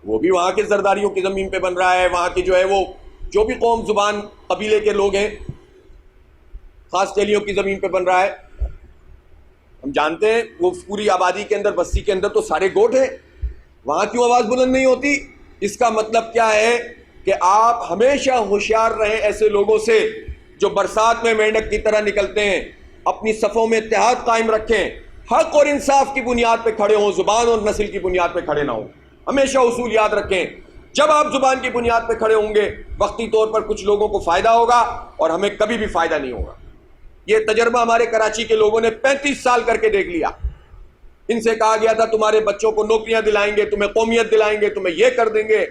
وہ بھی وہاں کے زرداریوں کی زمین پہ بن رہا ہے، وہاں کی جو ہے وہ جو بھی قوم زبان قبیلے کے لوگ ہیں، خاص تیلیوں کی زمین پہ بن رہا ہے۔ ہم جانتے ہیں وہ پوری آبادی کے اندر، بستی کے اندر تو سارے گوٹ ہیں، وہاں کیوں آواز بلند نہیں ہوتی؟ اس کا مطلب کیا ہے کہ آپ ہمیشہ ہوشیار رہیں ایسے لوگوں سے جو برسات میں مینڈک کی طرح نکلتے ہیں، اپنی صفوں میں اتحاد قائم رکھیں، حق اور انصاف کی بنیاد پہ کھڑے ہوں، زبان اور نسل کی بنیاد پہ کھڑے نہ ہوں۔ ہمیشہ اصول یاد رکھیں، جب آپ زبان کی بنیاد پہ کھڑے ہوں گے وقتی طور پر کچھ لوگوں کو فائدہ ہوگا اور ہمیں کبھی بھی فائدہ نہیں ہوگا۔ یہ تجربہ ہمارے کراچی کے لوگوں نے 35 سال کر کے دیکھ لیا۔ ان سے کہا گیا تھا تمہارے بچوں کو نوکریاں دلائیں گے، تمہیں قومیت دلائیں گے، تمہیں یہ کر دیں گے،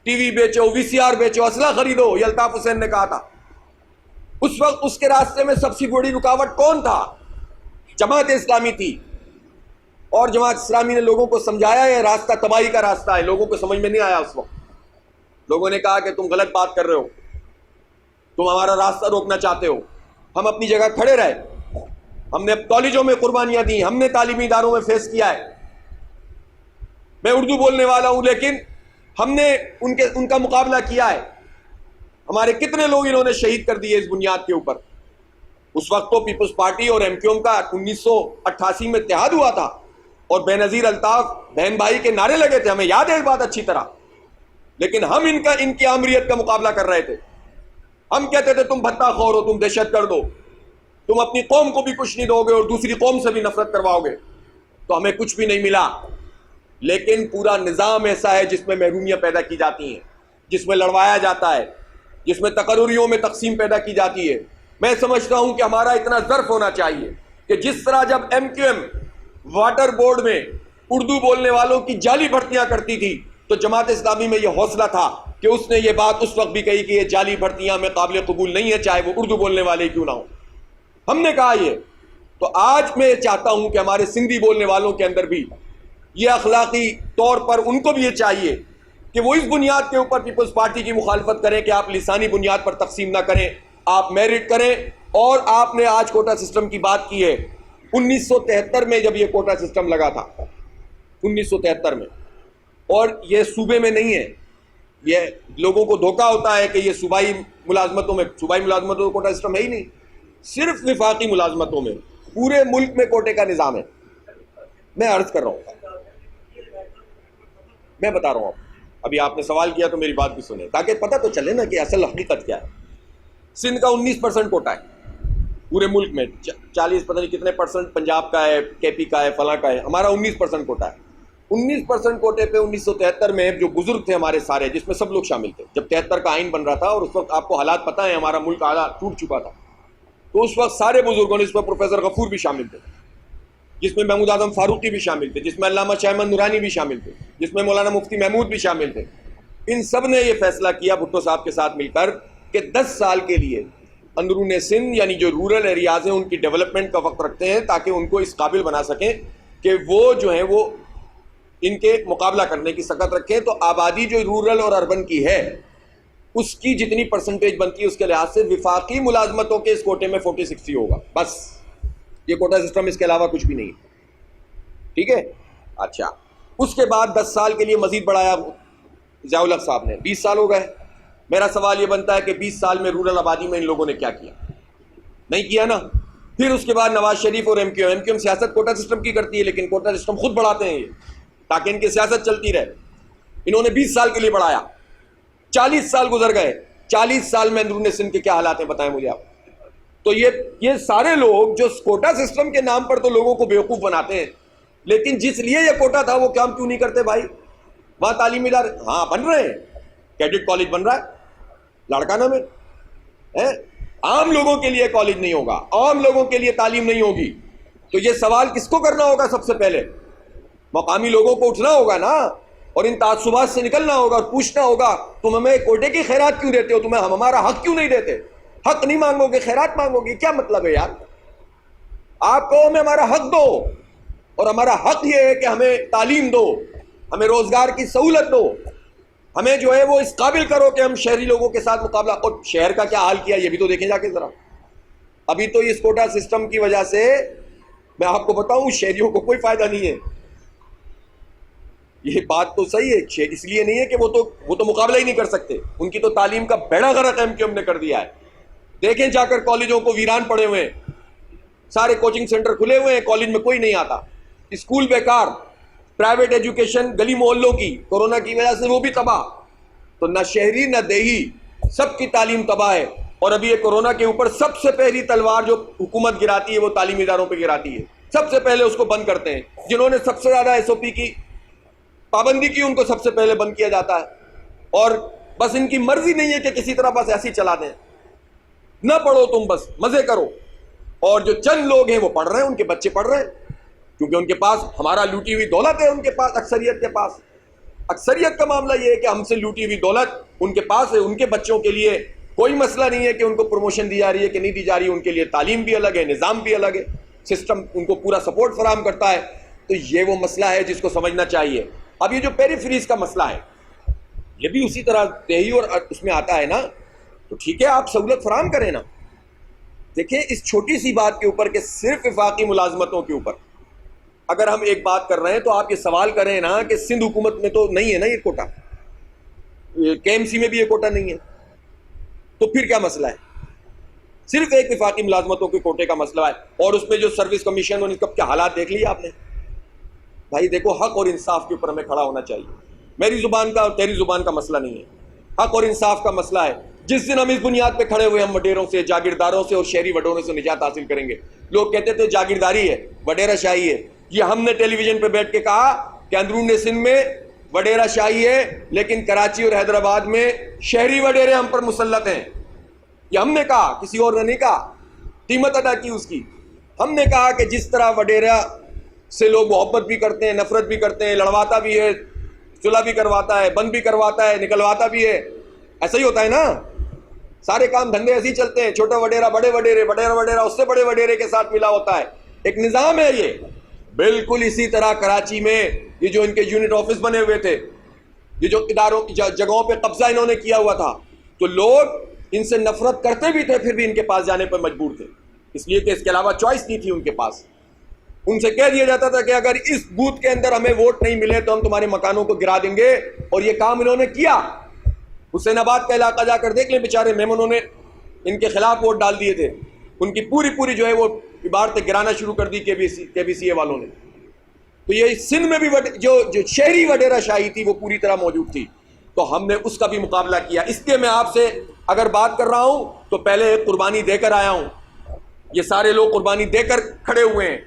ٹی وی بیچو، وی سی آر بیچو، اسلحہ خریدو، یہ الطاف حسین نے کہا تھا۔ اس وقت اس کے راستے میں سب سے بڑی رکاوٹ کون تھا؟ جماعت اسلامی تھی۔ اور جماعت اسلامی نے لوگوں کو سمجھایا یہ راستہ تباہی کا راستہ ہے. لوگوں کو سمجھ میں نہیں آیا اس وقت. لوگوں نے کہا کہ تم غلط بات کر رہے ہو, تم ہمارا راستہ روکنا چاہتے ہو. ہم اپنی جگہ کھڑے رہے, ہم نے کالجوں میں قربانیاں دی, ہم نے تعلیمی اداروں میں فیس کیا ہے. میں اردو بولنے والا ہوں لیکن ہم نے ان کا مقابلہ کیا ہے. ہمارے کتنے لوگ انہوں نے شہید کر دیے اس بنیاد کے اوپر. اس وقت تو پیپلز پارٹی اور ایم کیو ایم کا 1988 میں اتحاد ہوا تھا اور بے نظیر الطاف بہن بھائی کے نعرے لگے تھے, ہمیں یاد ہے اس بات اچھی طرح. لیکن ہم ان کی آمریت کا مقابلہ کر رہے تھے. ہم کہتے تھے تم بھتہ خور ہو, تم دہشت گرد ہو, تم اپنی قوم کو بھی کچھ نہیں دو گے اور دوسری قوم سے بھی نفرت کرواؤ گے. تو ہمیں کچھ بھی نہیں ملا. لیکن پورا نظام ایسا ہے جس میں محرومیاں پیدا کی جاتی ہیں, جس میں لڑوایا جاتا ہے, جس میں تقرریوں میں تقسیم پیدا کی جاتی ہے. میں سمجھتا ہوں کہ ہمارا اتنا ظرف ہونا چاہیے کہ جس طرح جب ایم کیو ایم واٹر بورڈ میں اردو بولنے والوں کی جعلی بھرتیاں کرتی تھی تو جماعت اسلامی میں یہ حوصلہ تھا کہ اس نے یہ بات اس وقت بھی کہی کہ یہ جعلی بھرتیاں میں قابل قبول نہیں ہے, چاہے وہ اردو بولنے والے کیوں نہ ہوں. ہم نے کہا یہ. تو آج میں چاہتا ہوں کہ ہمارے سندھی بولنے والوں کے اندر بھی یہ اخلاقی طور پر ان کو بھی یہ چاہیے کہ وہ اس بنیاد کے اوپر پیپلز پارٹی کی مخالفت کریں کہ آپ لسانی بنیاد پر تقسیم نہ کریں, آپ میرٹ کریں. اور آپ نے آج کوٹا سسٹم کی بات کی ہے. 1973 میں جب یہ کوٹا سسٹم لگا تھا 1973 میں, اور یہ صوبے میں نہیں ہے, یہ لوگوں کو دھوکہ ہوتا ہے کہ یہ صوبائی ملازمتوں میں کوٹا سسٹم ہے ہی نہیں, صرف وفاقی ملازمتوں میں پورے ملک میں کوٹے کا نظام ہے. میں عرض کر رہا ہوں, میں بتا رہا ہوں, ابھی آپ نے سوال کیا تو میری بات بھی سنیں تاکہ پتہ تو چلے نا کہ اصل حقیقت کیا ہے. سندھ کا 19% کوٹا ہے پورے ملک میں, 40 پتہ نہیں کتنے پرسنٹ پنجاب کا ہے, کے پی کا ہے, فلاں کا ہے. ہمارا 19% کوٹا ہے. 19% کوٹے پہ 1973 میں جو بزرگ تھے ہمارے سارے, جس میں سب لوگ شامل تھے, جب 73 کا آئین بن رہا تھا اور اس وقت آپ کو حالات پتہ ہیں, ہمارا ملک حالات ٹوٹ چکا تھا, تو اس وقت سارے بزرگوں نے, اس میں پروفیسر غفور بھی شامل تھے, جس میں محمود اعظم فاروقی بھی شامل تھے, جس میں علامہ شاہ احمد نورانی بھی شامل تھے, جس میں مولانا مفتی محمود بھی شامل تھے. ان سب نے یہ فیصلہ کیا بھٹو صاحب کے ساتھ مل کر کہ 10 سال کے لیے اندرون سندھ یعنی جو رورل ایریاز ہیں ان کی ڈیولپمنٹ کا وقت رکھتے ہیں تاکہ ان کو اس قابل بنا سکیں کہ وہ جو ہیں وہ ان کے مقابلہ کرنے کی سکت رکھیں. تو آبادی جو رورل اور اربن کی ہے اس کی جتنی پرسنٹیج بنتی ہے اس کے لحاظ سے وفاقی ملازمتوں کے اس کوٹے میں 40-60 ہوگا بس. یہ کوٹا سسٹم اس کے علاوہ کچھ بھی نہیں. ٹھیک ہے. اچھا, اس کے بعد 10 سال کے لیے مزید بڑھایا ضیاء الحق صاحب نے, 20 سال ہو گئے. میرا سوال یہ بنتا ہے کہ 20 سال میں رورل آبادی میں ان لوگوں نے کیا کیا؟ نہیں کیا نا. پھر اس کے بعد نواز شریف اور ایم کیو ایم سیاست کوٹا سسٹم کی کرتی ہے, لیکن کوٹا سسٹم خود بڑھاتے ہیں یہ تاکہ ان کی سیاست چلتی رہے. انہوں نے 20 سال کے لیے بڑھایا. 40 سال گزر گئے. 40 سال میں اندرون سندھ کے کیا حالات ہیں بتائیں مجھے آپ. تو یہ سارے لوگ جو کوٹا سسٹم کے نام پر تو لوگوں کو بیوقوف بناتے ہیں, لیکن جس لیے یہ کوٹا تھا وہ کام کیوں نہیں کرتے بھائی؟ وہاں تعلیمی ادارے ہاں بن رہے ہیں, کیڈٹ کالج بن رہا ہے لاڑکانہ میں, عام لوگوں کے لیے کالج نہیں ہوگا, عام لوگوں کے لیے تعلیم نہیں ہوگی. تو یہ سوال کس کو کرنا ہوگا؟ سب سے پہلے مقامی لوگوں کو اٹھنا ہوگا نا, اور ان تعصبات سے نکلنا ہوگا اور پوچھنا ہوگا تم ہمیں کوٹے کی خیرات کیوں دیتے ہو, تمہیں ہم ہمارا حق کیوں نہیں دیتے؟ حق نہیں مانگو گے, خیرات مانگو گے, کیا مطلب ہے یار؟ آپ کو ہمیں ہمارا حق دو, اور ہمارا حق یہ ہے کہ ہمیں تعلیم دو, ہمیں روزگار کی سہولت دو, ہمیں جو ہے وہ اس قابل کرو کہ ہم شہری لوگوں کے ساتھ مقابلہ. اور شہر کا کیا حال کیا یہ بھی تو دیکھیں جا کے ذرا. ابھی تو اس کوٹا سسٹم کی وجہ سے میں آپ کو بتاؤں شہریوں کو کوئی فائدہ نہیں ہے. یہ بات تو صحیح ہے, اس لیے نہیں ہے کہ وہ تو مقابلہ ہی نہیں کر سکتے, ان کی تو تعلیم کا بیڑا غرق ایم کیو ایم نے کر دیا ہے. دیکھیں جا کر کالجوں کو ویران پڑے ہوئے ہیں, سارے کوچنگ سینٹر کھلے ہوئے ہیں, کالج میں کوئی نہیں آتا, اسکول بیکار, پرائیویٹ ایجوکیشن گلی محلوں کی کورونا کی وجہ سے وہ بھی تباہ. تو نہ شہری نہ دیہی سب کی تعلیم تباہ ہے. اور ابھی یہ کورونا کے اوپر سب سے پہلی تلوار جو حکومت گراتی ہے وہ تعلیمی اداروں پہ گراتی ہے. سب سے پہلے اس کو بند کرتے ہیں. جنہوں نے سب سے زیادہ SOP کی پابندی کی ان کو سب سے پہلے بند کیا جاتا ہے, اور بس ان کی مرضی نہیں ہے کہ کسی طرح بس ایسی چلا دیں. نہ پڑھو تم, بس مزے کرو. اور جو چند لوگ ہیں وہ پڑھ رہے ہیں, ان کے بچے پڑھ رہے ہیں, کیونکہ ان کے پاس ہمارا لوٹی ہوئی دولت ہے, ان کے پاس اکثریت کے پاس. اکثریت کا معاملہ یہ ہے کہ ہم سے لوٹی ہوئی دولت ان کے پاس ہے. ان کے بچوں کے لیے کوئی مسئلہ نہیں ہے کہ ان کو پروموشن دی جا رہی ہے کہ نہیں دی جا رہی, ان کے لیے تعلیم بھی الگ ہے, نظام بھی الگ ہے, سسٹم ان کو پورا سپورٹ فراہم کرتا ہے. تو یہ وہ مسئلہ ہے جس کو سمجھنا چاہیے. اب یہ جو پیریفریز کا مسئلہ ہے یہ بھی اسی طرح دیہی اور اس میں آتا ہے نا. تو ٹھیک ہے آپ سہولت فراہم کریں نا. دیکھیں اس چھوٹی سی بات کے اوپر کہ صرف وفاقی ملازمتوں کے اوپر اگر ہم ایک بات کر رہے ہیں تو آپ یہ سوال کریں نا کہ سندھ حکومت میں تو نہیں ہے نا یہ کوٹا, کے ایم سی میں بھی یہ کوٹا نہیں ہے, تو پھر کیا مسئلہ ہے؟ صرف ایک وفاقی ملازمتوں کے کوٹے کا مسئلہ ہے. اور اس میں جو سروس کمیشن اور ان کے حالات دیکھ لیے آپ نے. بھائی دیکھو حق اور انصاف کے اوپر ہمیں کھڑا ہونا چاہیے. میری زبان کا اور تیری زبان کا مسئلہ نہیں ہے, حق اور انصاف کا مسئلہ ہے. جس دن ہم اس بنیاد پہ کھڑے ہوئے ہم وڈیروں سے, جاگیرداروں سے اور شہری وڈیروں سے نجات حاصل کریں گے. لوگ کہتے تھے جاگیرداری ہے, وڈیرہ شاہی ہے. یہ ہم نے ٹیلی ویژن پہ بیٹھ کے کہا کہ اندرون سندھ میں وڈیرہ شاہی ہے, لیکن کراچی اور حیدرآباد میں شہری وڈیرے ہم پر مسلط ہیں. یہ ہم نے کہا, کسی اور نے نہیں کہا. قیمت ادا کی اس کی. ہم نے کہا کہ جس طرح وڈیرہ سے لوگ محبت بھی کرتے ہیں, نفرت بھی کرتے ہیں, لڑواتا بھی ہے, صلح بھی کرواتا ہے, بند بھی کرواتا ہے, نکلواتا بھی ہے, ایسا ہی ہوتا ہے نا. سارے کام دھندے ایسے ہی چلتے ہیں. چھوٹا وڈیرہ بڑے وڈیرے, وڈیرہ وڈیرہ اس سے بڑے وڈیرے کے ساتھ ملا ہوتا ہے. ایک نظام ہے یہ. بالکل اسی طرح کراچی میں یہ جو ان کے یونٹ آفس بنے ہوئے تھے, یہ جو اداروں کی جگہوں پہ قبضہ انہوں نے کیا ہوا تھا, تو لوگ ان سے نفرت کرتے بھی تھے پھر بھی ان کے پاس جانے پر مجبور تھے, اس لیے کہ اس کے علاوہ چوائس نہیں تھی ان کے پاس. ان سے کہہ دیا جاتا تھا کہ اگر اس بوتھ کے اندر ہمیں ووٹ نہیں ملے تو ہم تمہارے مکانوں کو گرا دیں گے. اور یہ کام انہوں نے کیا. حسین آباد کا علاقہ جا کر دیکھ لیں, بیچارے میمنوں نے ان کے خلاف ووٹ ڈال دیے تھے. ان کی پوری جو ہے وہ عبارتیں گرانا شروع کر دی کے بی سی اے والوں نے. تو یہ سندھ میں بھی جو شہری وڈیرہ شاہی تھی وہ پوری طرح موجود تھی. تو ہم نے اس کا بھی مقابلہ کیا. اس لیے میں آپ سے اگر بات کر رہا ہوں تو پہلے ایک قربانی دے کر آیا ہوں. یہ سارے لوگ قربانی دے کر کھڑے ہوئے ہیں.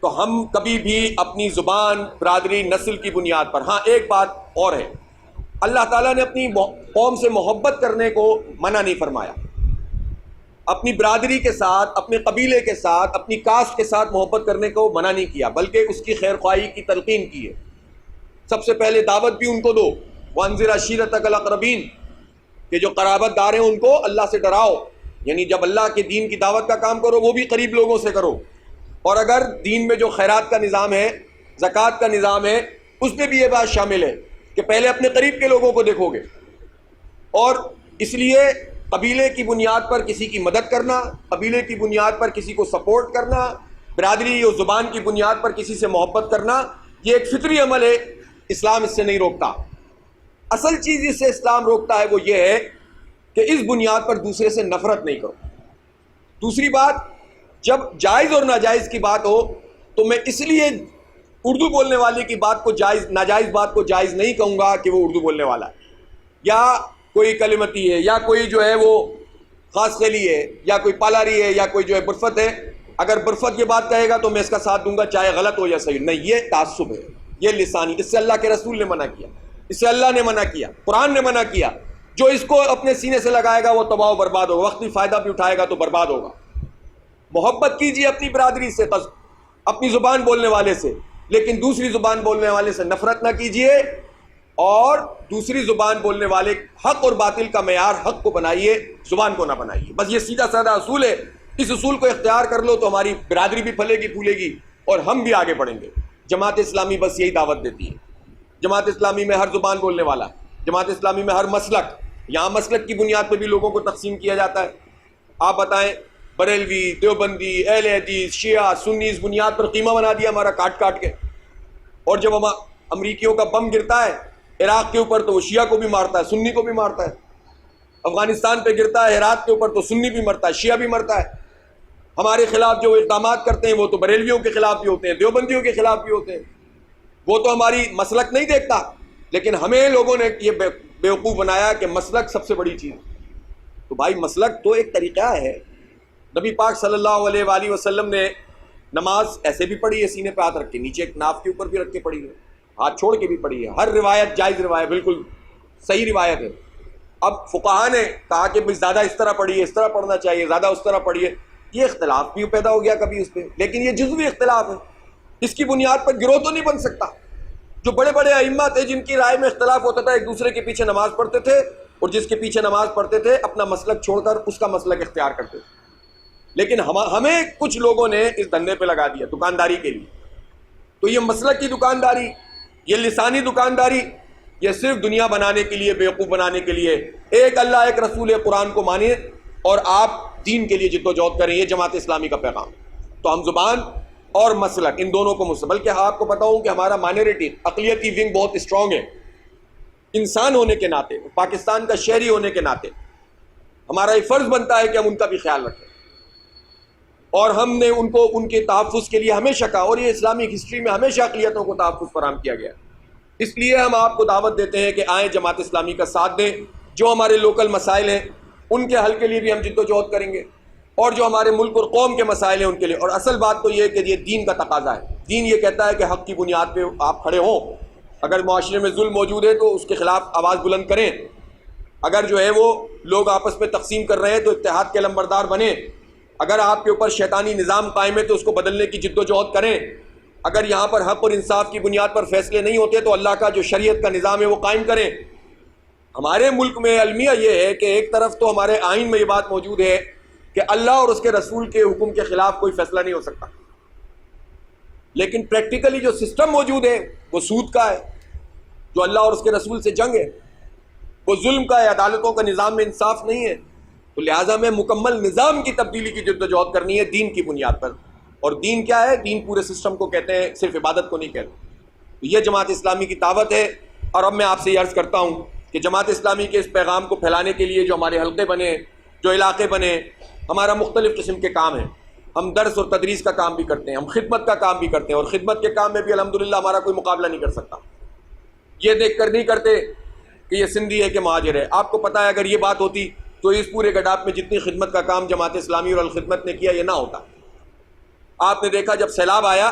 تو ہم کبھی بھی اپنی زبان, برادری, نسل کی بنیاد پر, ہاں ایک بات اور ہے, اللہ تعالیٰ نے اپنی قوم سے محبت کرنے کو منع نہیں فرمایا. اپنی برادری کے ساتھ, اپنے قبیلے کے ساتھ, اپنی کاسٹ کے ساتھ محبت کرنے کو منع نہیں کیا, بلکہ اس کی خیر خواہی کی تلقین کی ہے. سب سے پہلے دعوت بھی ان کو دو, وانذر عشیرتک الاقربین, کہ جو قرابت دار ہیں ان کو اللہ سے ڈراؤ. یعنی جب اللہ کے دین کی دعوت کا کام کرو وہ بھی قریب لوگوں سے کرو. اور اگر دین میں جو خیرات کا نظام ہے, زکوٰۃ کا نظام ہے, اس میں بھی یہ بات شامل ہے کہ پہلے اپنے قریب کے لوگوں کو دیکھو گے. اور اس لیے قبیلے کی بنیاد پر کسی کی مدد کرنا, قبیلے کی بنیاد پر کسی کو سپورٹ کرنا, برادری اور زبان کی بنیاد پر کسی سے محبت کرنا, یہ ایک فطری عمل ہے. اسلام اس سے نہیں روکتا. اصل چیز جس سے اسلام روکتا ہے وہ یہ ہے کہ اس بنیاد پر دوسرے سے نفرت نہیں کرو. دوسری بات, جب جائز اور ناجائز کی بات ہو تو میں اس لیے اردو بولنے والے کی بات کو جائز, ناجائز بات کو جائز نہیں کہوں گا کہ وہ اردو بولنے والا ہے, یا کوئی کلمتی ہے, یا کوئی جو ہے وہ خاص خیلی ہے, یا کوئی پالاری ہے, یا کوئی جو ہے برفت ہے. اگر برفت یہ بات کہے گا تو میں اس کا ساتھ دوں گا چاہے غلط ہو یا صحیح. نہیں, یہ تعصب ہے, یہ لسانی. اس سے اللہ کے رسول نے منع کیا, اس سے اللہ نے منع کیا, قرآن نے منع کیا. جو اس کو اپنے سینے سے لگائے گا وہ تباہ و برباد ہوگا, وقتی فائدہ بھی اٹھائے گا تو برباد ہوگا. محبت کیجیے اپنی برادری سے, اپنی زبان بولنے والے سے, لیکن دوسری زبان بولنے والے سے نفرت نہ کیجیے. اور دوسری زبان بولنے والے, حق اور باطل کا معیار حق کو بنائیے, زبان کو نہ بنائیے. بس یہ سیدھا سادہ اصول ہے. اس اصول کو اختیار کر لو تو ہماری برادری بھی پھلے گی پھولے گی اور ہم بھی آگے بڑھیں گے. جماعت اسلامی بس یہی دعوت دیتی ہے. جماعت اسلامی میں ہر زبان بولنے والا, جماعت اسلامی میں ہر مسلک, یہاں مسلک کی بنیاد پہ بھی لوگوں کو تقسیم کیا جاتا ہے. آپ بتائیں, بریلوی, دیوبندی, اہل حدیث, شیعہ, سنی, اس بنیاد پر قیمہ بنا دیا ہمارا کاٹ کاٹ کے. اور جب امریکیوں کا بم گرتا ہے عراق کے اوپر تو وہ شیعہ کو بھی مارتا ہے, سنی کو بھی مارتا ہے. افغانستان پہ گرتا ہے ہرات کے اوپر تو سنی بھی مرتا ہے, شیعہ بھی مرتا ہے. ہمارے خلاف جو اقدامات کرتے ہیں وہ تو بریلویوں کے خلاف بھی ہوتے ہیں, دیوبندیوں کے خلاف بھی ہوتے ہیں. وہ تو ہماری مسلک نہیں دیکھتا, لیکن ہمیں لوگوں نے یہ بیوقوف بنایا کہ مسلک سب سے بڑی چیز. تو بھائی مسلک تو ایک طریقہ ہے. نبی پاک صلی اللہ علیہ وآلہ وسلم نے نماز ایسے بھی پڑھی ہے, سینے پہ ہاتھ رکھ کے, نیچے ایک ناف کے اوپر بھی رکھ کے پڑھی ہے, ہاتھ چھوڑ کے بھی پڑھی ہے. ہر روایت جائز روایت, بالکل صحیح روایت ہے. اب فقہا نے کہا کہ زیادہ اس طرح پڑھیے, اس طرح پڑھنا چاہیے, زیادہ اس طرح پڑھیے. یہ اختلاف بھی پیدا ہو گیا کبھی اس پہ, لیکن یہ جزوی اختلاف ہے. اس کی بنیاد پر گروہ تو نہیں بن سکتا. جو بڑے بڑے ائمہ تھے جن کی رائے میں اختلاف ہوتا تھا, ایک دوسرے کے پیچھے نماز پڑھتے تھے, اور جس کے پیچھے نماز پڑھتے تھے اپنا مسلک چھوڑ کر اس کا مسلک اختیار کرتے تھے. لیکن ہمیں کچھ لوگوں نے اس دھندے پہ لگا دیا دکانداری کے لیے. تو یہ مسلک کی دکانداری، یہ لسانی دکانداری، یہ صرف دنیا بنانے کے لیے، بیوقوف بنانے کے لیے۔ ایک اللہ ایک رسول قرآن کو مانیں اور آپ دین کے لیے جد و جہد کریں، یہ جماعت اسلامی کا پیغام۔ تو ہم زبان اور مسلک ان دونوں کو بلکہ آپ کو بتاؤں کہ ہمارا مائنورٹی اقلیتی ونگ بہت اسٹرانگ ہے۔ انسان ہونے کے ناطے، پاکستان کا شہری ہونے کے ناطے ہمارا یہ فرض بنتا ہے کہ ہم ان کا بھی خیال رکھیں، اور ہم نے ان کو ان کے تحفظ کے لیے ہمیشہ کہا، اور یہ اسلامک ہسٹری میں ہمیشہ اقلیتوں کو تحفظ فراہم کیا گیا۔ اس لیے ہم آپ کو دعوت دیتے ہیں کہ آئیں جماعت اسلامی کا ساتھ دیں، جو ہمارے لوکل مسائل ہیں ان کے حل کے لیے بھی ہم جد و جہد کریں گے، اور جو ہمارے ملک اور قوم کے مسائل ہیں ان کے لیے۔ اور اصل بات تو یہ ہے کہ یہ دین کا تقاضا ہے، دین یہ کہتا ہے کہ حق کی بنیاد پہ آپ کھڑے ہوں۔ اگر معاشرے میں ظلم موجود ہے تو اس کے خلاف آواز بلند کریں، اگر جو ہے وہ لوگ آپس میں تقسیم کر رہے ہیں تو اتحاد کے علمبردار بنیں، اگر آپ کے اوپر شیطانی نظام قائم ہے تو اس کو بدلنے کی جد و جہد کریں، اگر یہاں پر حق اور انصاف کی بنیاد پر فیصلے نہیں ہوتے تو اللہ کا جو شریعت کا نظام ہے وہ قائم کریں۔ ہمارے ملک میں المیہ یہ ہے کہ ایک طرف تو ہمارے آئین میں یہ بات موجود ہے کہ اللہ اور اس کے رسول کے حکم کے خلاف کوئی فیصلہ نہیں ہو سکتا، لیکن پریکٹیکلی جو سسٹم موجود ہے وہ سود کا ہے، جو اللہ اور اس کے رسول سے جنگ ہے، وہ ظلم کا ہے، عدالتوں کا نظام میں انصاف نہیں ہے۔ تو لہٰذا میں مکمل نظام کی تبدیلی کی جد و جہد کرنی ہے دین کی بنیاد پر۔ اور دین کیا ہے؟ دین پورے سسٹم کو کہتے ہیں، صرف عبادت کو نہیں کہتے۔ یہ جماعت اسلامی کی دعوت ہے، اور اب میں آپ سے یہ عرض کرتا ہوں کہ جماعت اسلامی کے اس پیغام کو پھیلانے کے لیے جو ہمارے حلقے بنے، جو علاقے بنے، ہمارا مختلف قسم کے کام ہیں۔ ہم درس اور تدریس کا کام بھی کرتے ہیں، ہم خدمت کا کام بھی کرتے ہیں، اور خدمت کے کام میں بھی الحمدللہ ہمارا کوئی مقابلہ نہیں کر سکتا۔ یہ دیکھ کر نہیں کرتے کہ یہ سندھی ہے کہ مہاجر ہے۔ آپ کو پتہ ہے اگر یہ بات ہوتی تو اس پورے گڈاپ میں جتنی خدمت کا کام جماعت اسلامی اور الخدمت نے کیا یہ نہ ہوتا۔ آپ نے دیکھا جب سیلاب آیا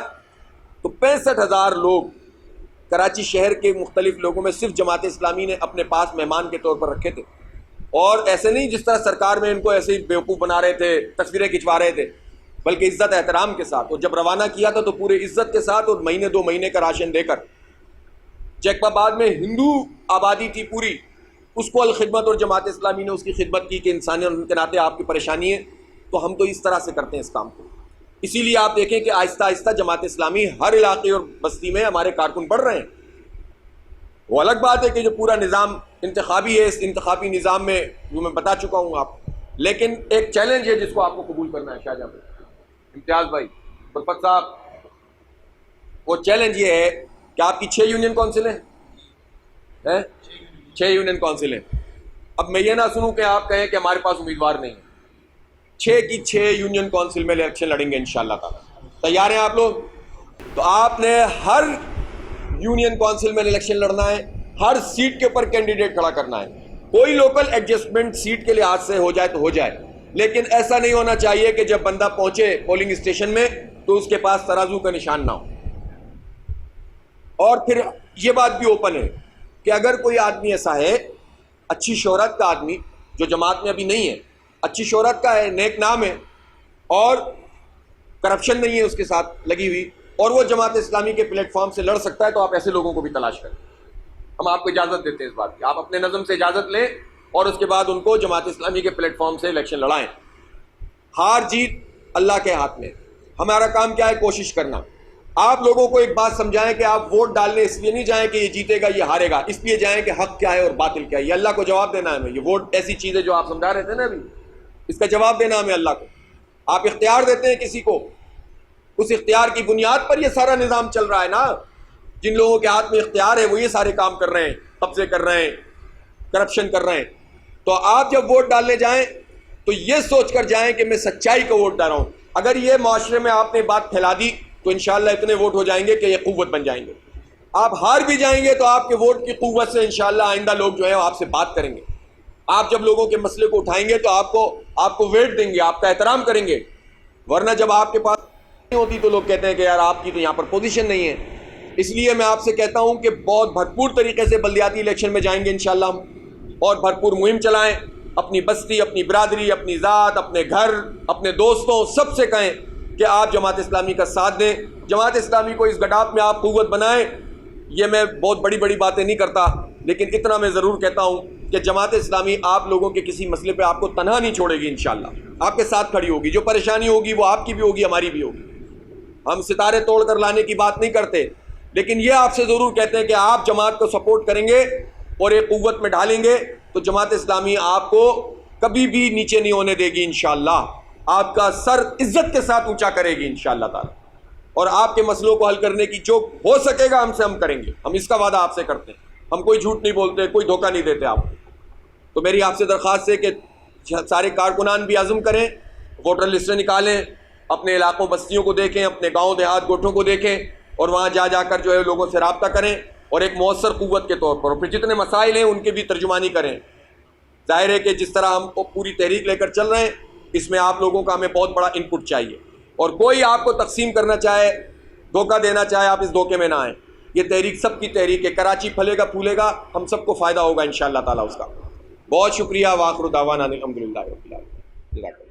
تو 65,000 لوگ کراچی شہر کے مختلف لوگوں میں صرف جماعت اسلامی نے اپنے پاس مہمان کے طور پر رکھے تھے، اور ایسے نہیں جس طرح سرکار میں ان کو ایسے ہی بیوقوف بنا رہے تھے، تصویریں کھنچوا رہے تھے، بلکہ عزت احترام کے ساتھ۔ اور جب روانہ کیا تھا تو پورے عزت کے ساتھ، اور مہینے 2 مہینے کا راشن دے کر۔ جیکب آباد میں ہندو آبادی تھی پوری، اس کو الخدمت اور جماعت اسلامی نے اس کی خدمت کی کہ انسانیت کے ناطے آپ کی پریشانی ہے، تو ہم تو اس طرح سے کرتے ہیں اس کام کو۔ اسی لیے آپ دیکھیں کہ آہستہ آہستہ جماعت اسلامی ہر علاقے اور بستی میں ہمارے کارکن بڑھ رہے ہیں۔ وہ الگ بات ہے کہ جو پورا نظام انتخابی ہے، اس انتخابی نظام میں جو میں بتا چکا ہوں آپ، لیکن ایک چیلنج ہے جس کو آپ کو قبول کرنا ہے۔ شاہجہاں بھائی، امتیاز بھائی، برفت صاحب، وہ چیلنج یہ ہے کہ آپ کی 6 یونین کونسل ہیں، 6 یونین کونسل ہیں۔ اب میں یہ نہ سنوں کہ آپ کہیں کہ ہمارے پاس امیدوار نہیں، 6 کی 6 یونین کونسل میں الیکشن لڑیں گے انشاءاللہ تعالی۔ تیار ہیں آپ لوگ؟ تو آپ نے ہر یونین کونسل میں الیکشن لڑنا ہے، ہر سیٹ کے اوپر کینڈیڈیٹ کھڑا کرنا ہے۔ کوئی لوکل ایڈجسٹمنٹ سیٹ کے لحاظ سے ہو جائے تو ہو جائے، لیکن ایسا نہیں ہونا چاہیے کہ جب بندہ پہنچے پولنگ اسٹیشن میں تو اس کے پاس ترازو کا نشان نہ ہو۔ اور پھر یہ بات بھی اوپن ہے کہ اگر کوئی آدمی ایسا ہے، اچھی شہرت کا آدمی جو جماعت میں ابھی نہیں ہے، اچھی شہرت کا ہے، نیک نام ہے، اور کرپشن نہیں ہے اس کے ساتھ لگی ہوئی، اور وہ جماعت اسلامی کے پلیٹ فارم سے لڑ سکتا ہے، تو آپ ایسے لوگوں کو بھی تلاش کریں۔ ہم آپ کو اجازت دیتے ہیں اس بات کی، آپ اپنے نظم سے اجازت لیں اور اس کے بعد ان کو جماعت اسلامی کے پلیٹ فارم سے الیکشن لڑائیں۔ ہار جیت اللہ کے ہاتھ میں، ہمارا کام کیا ہے؟ کوشش کرنا۔ آپ لوگوں کو ایک بات سمجھائیں کہ آپ ووٹ ڈالنے اس لیے نہیں جائیں کہ یہ جیتے گا یہ ہارے گا، اس لیے جائیں کہ حق کیا ہے اور باطل کیا ہے، یہ اللہ کو جواب دینا ہے ہمیں۔ یہ ووٹ ایسی چیز ہے جو آپ سمجھا رہے تھے نا ابھی، اس کا جواب دینا ہمیں اللہ کو۔ آپ اختیار دیتے ہیں کسی کو، اس اختیار کی بنیاد پر یہ سارا نظام چل رہا ہے نا۔ جن لوگوں کے ہاتھ میں اختیار ہے وہ یہ سارے کام کر رہے ہیں، قبضے کر رہے ہیں، کرپشن کر رہے ہیں۔ تو آپ جب ووٹ ڈالنے جائیں تو یہ سوچ کر جائیں کہ میں سچائی کا ووٹ ڈال رہا ہوں۔ اگر یہ معاشرے میں آپ نے بات پھیلا دی تو انشاءاللہ اتنے ووٹ ہو جائیں گے کہ یہ قوت بن جائیں گے۔ آپ ہار بھی جائیں گے تو آپ کے ووٹ کی قوت سے انشاءاللہ آئندہ لوگ جو ہیں وہ آپ سے بات کریں گے۔ آپ جب لوگوں کے مسئلے کو اٹھائیں گے تو آپ کو ویٹ دیں گے، آپ کا احترام کریں گے۔ ورنہ جب آپ کے پاس نہیں ہوتی تو لوگ کہتے ہیں کہ یار آپ کی تو یہاں پر پوزیشن نہیں ہے۔ اس لیے میں آپ سے کہتا ہوں کہ بہت بھرپور طریقے سے بلدیاتی الیکشن میں جائیں گے انشاءاللہ ہم، اور بھرپور مہم چلائیں۔ اپنی بستی، اپنی برادری، اپنی ذات، اپنے گھر، اپنے دوستوں، سب سے کہیں کہ آپ جماعت اسلامی کا ساتھ دیں، جماعت اسلامی کو اس گڈاپ میں آپ قوت بنائیں۔ یہ میں بہت بڑی بڑی باتیں نہیں کرتا، لیکن اتنا میں ضرور کہتا ہوں کہ جماعت اسلامی آپ لوگوں کے کسی مسئلے پہ آپ کو تنہا نہیں چھوڑے گی، انشاءاللہ آپ کے ساتھ کھڑی ہوگی۔ جو پریشانی ہوگی وہ آپ کی بھی ہوگی، ہماری بھی ہوگی۔ ہم ستارے توڑ کر لانے کی بات نہیں کرتے، لیکن یہ آپ سے ضرور کہتے ہیں کہ آپ جماعت کو سپورٹ کریں گے اور ایک قوت میں ڈالیں گے تو جماعت اسلامی آپ کو کبھی بھی نیچے نہیں ہونے دے گی انشاءاللہ، آپ کا سر عزت کے ساتھ اونچا کرے گی انشاءاللہ تعالی، اور آپ کے مسئلوں کو حل کرنے کی جو ہو سکے گا ہم سے ہم کریں گے، ہم اس کا وعدہ آپ سے کرتے ہیں، ہم کوئی جھوٹ نہیں بولتے، کوئی دھوکہ نہیں دیتے آپ کو۔ تو میری آپ سے درخواست ہے کہ سارے کارکنان بھی عزم کریں، ووٹر لسٹیں نکالیں، اپنے علاقوں بستیوں کو دیکھیں، اپنے گاؤں دیہات گوٹھوں کو دیکھیں، اور وہاں جا کر جو ہے لوگوں سے رابطہ کریں، اور ایک مؤثر قوت کے طور پر، اور پھر جتنے مسائل ہیں ان کی بھی ترجمانی کریں۔ ظاہر ہے کہ جس طرح ہم پوری تحریک لے کر چل رہے ہیں، اس میں آپ لوگوں کا ہمیں بہت بڑا ان پٹ چاہیے، اور کوئی آپ کو تقسیم کرنا چاہے، دھوکہ دینا چاہے، آپ اس دھوکے میں نہ آئیں۔ یہ تحریک سب کی تحریک ہے، کراچی پھلے گا پھولے گا، ہم سب کو فائدہ ہوگا انشاءاللہ تعالی اس کا۔ بہت شکریہ، وآخر دعوانا الحمدللہ رب العالمین۔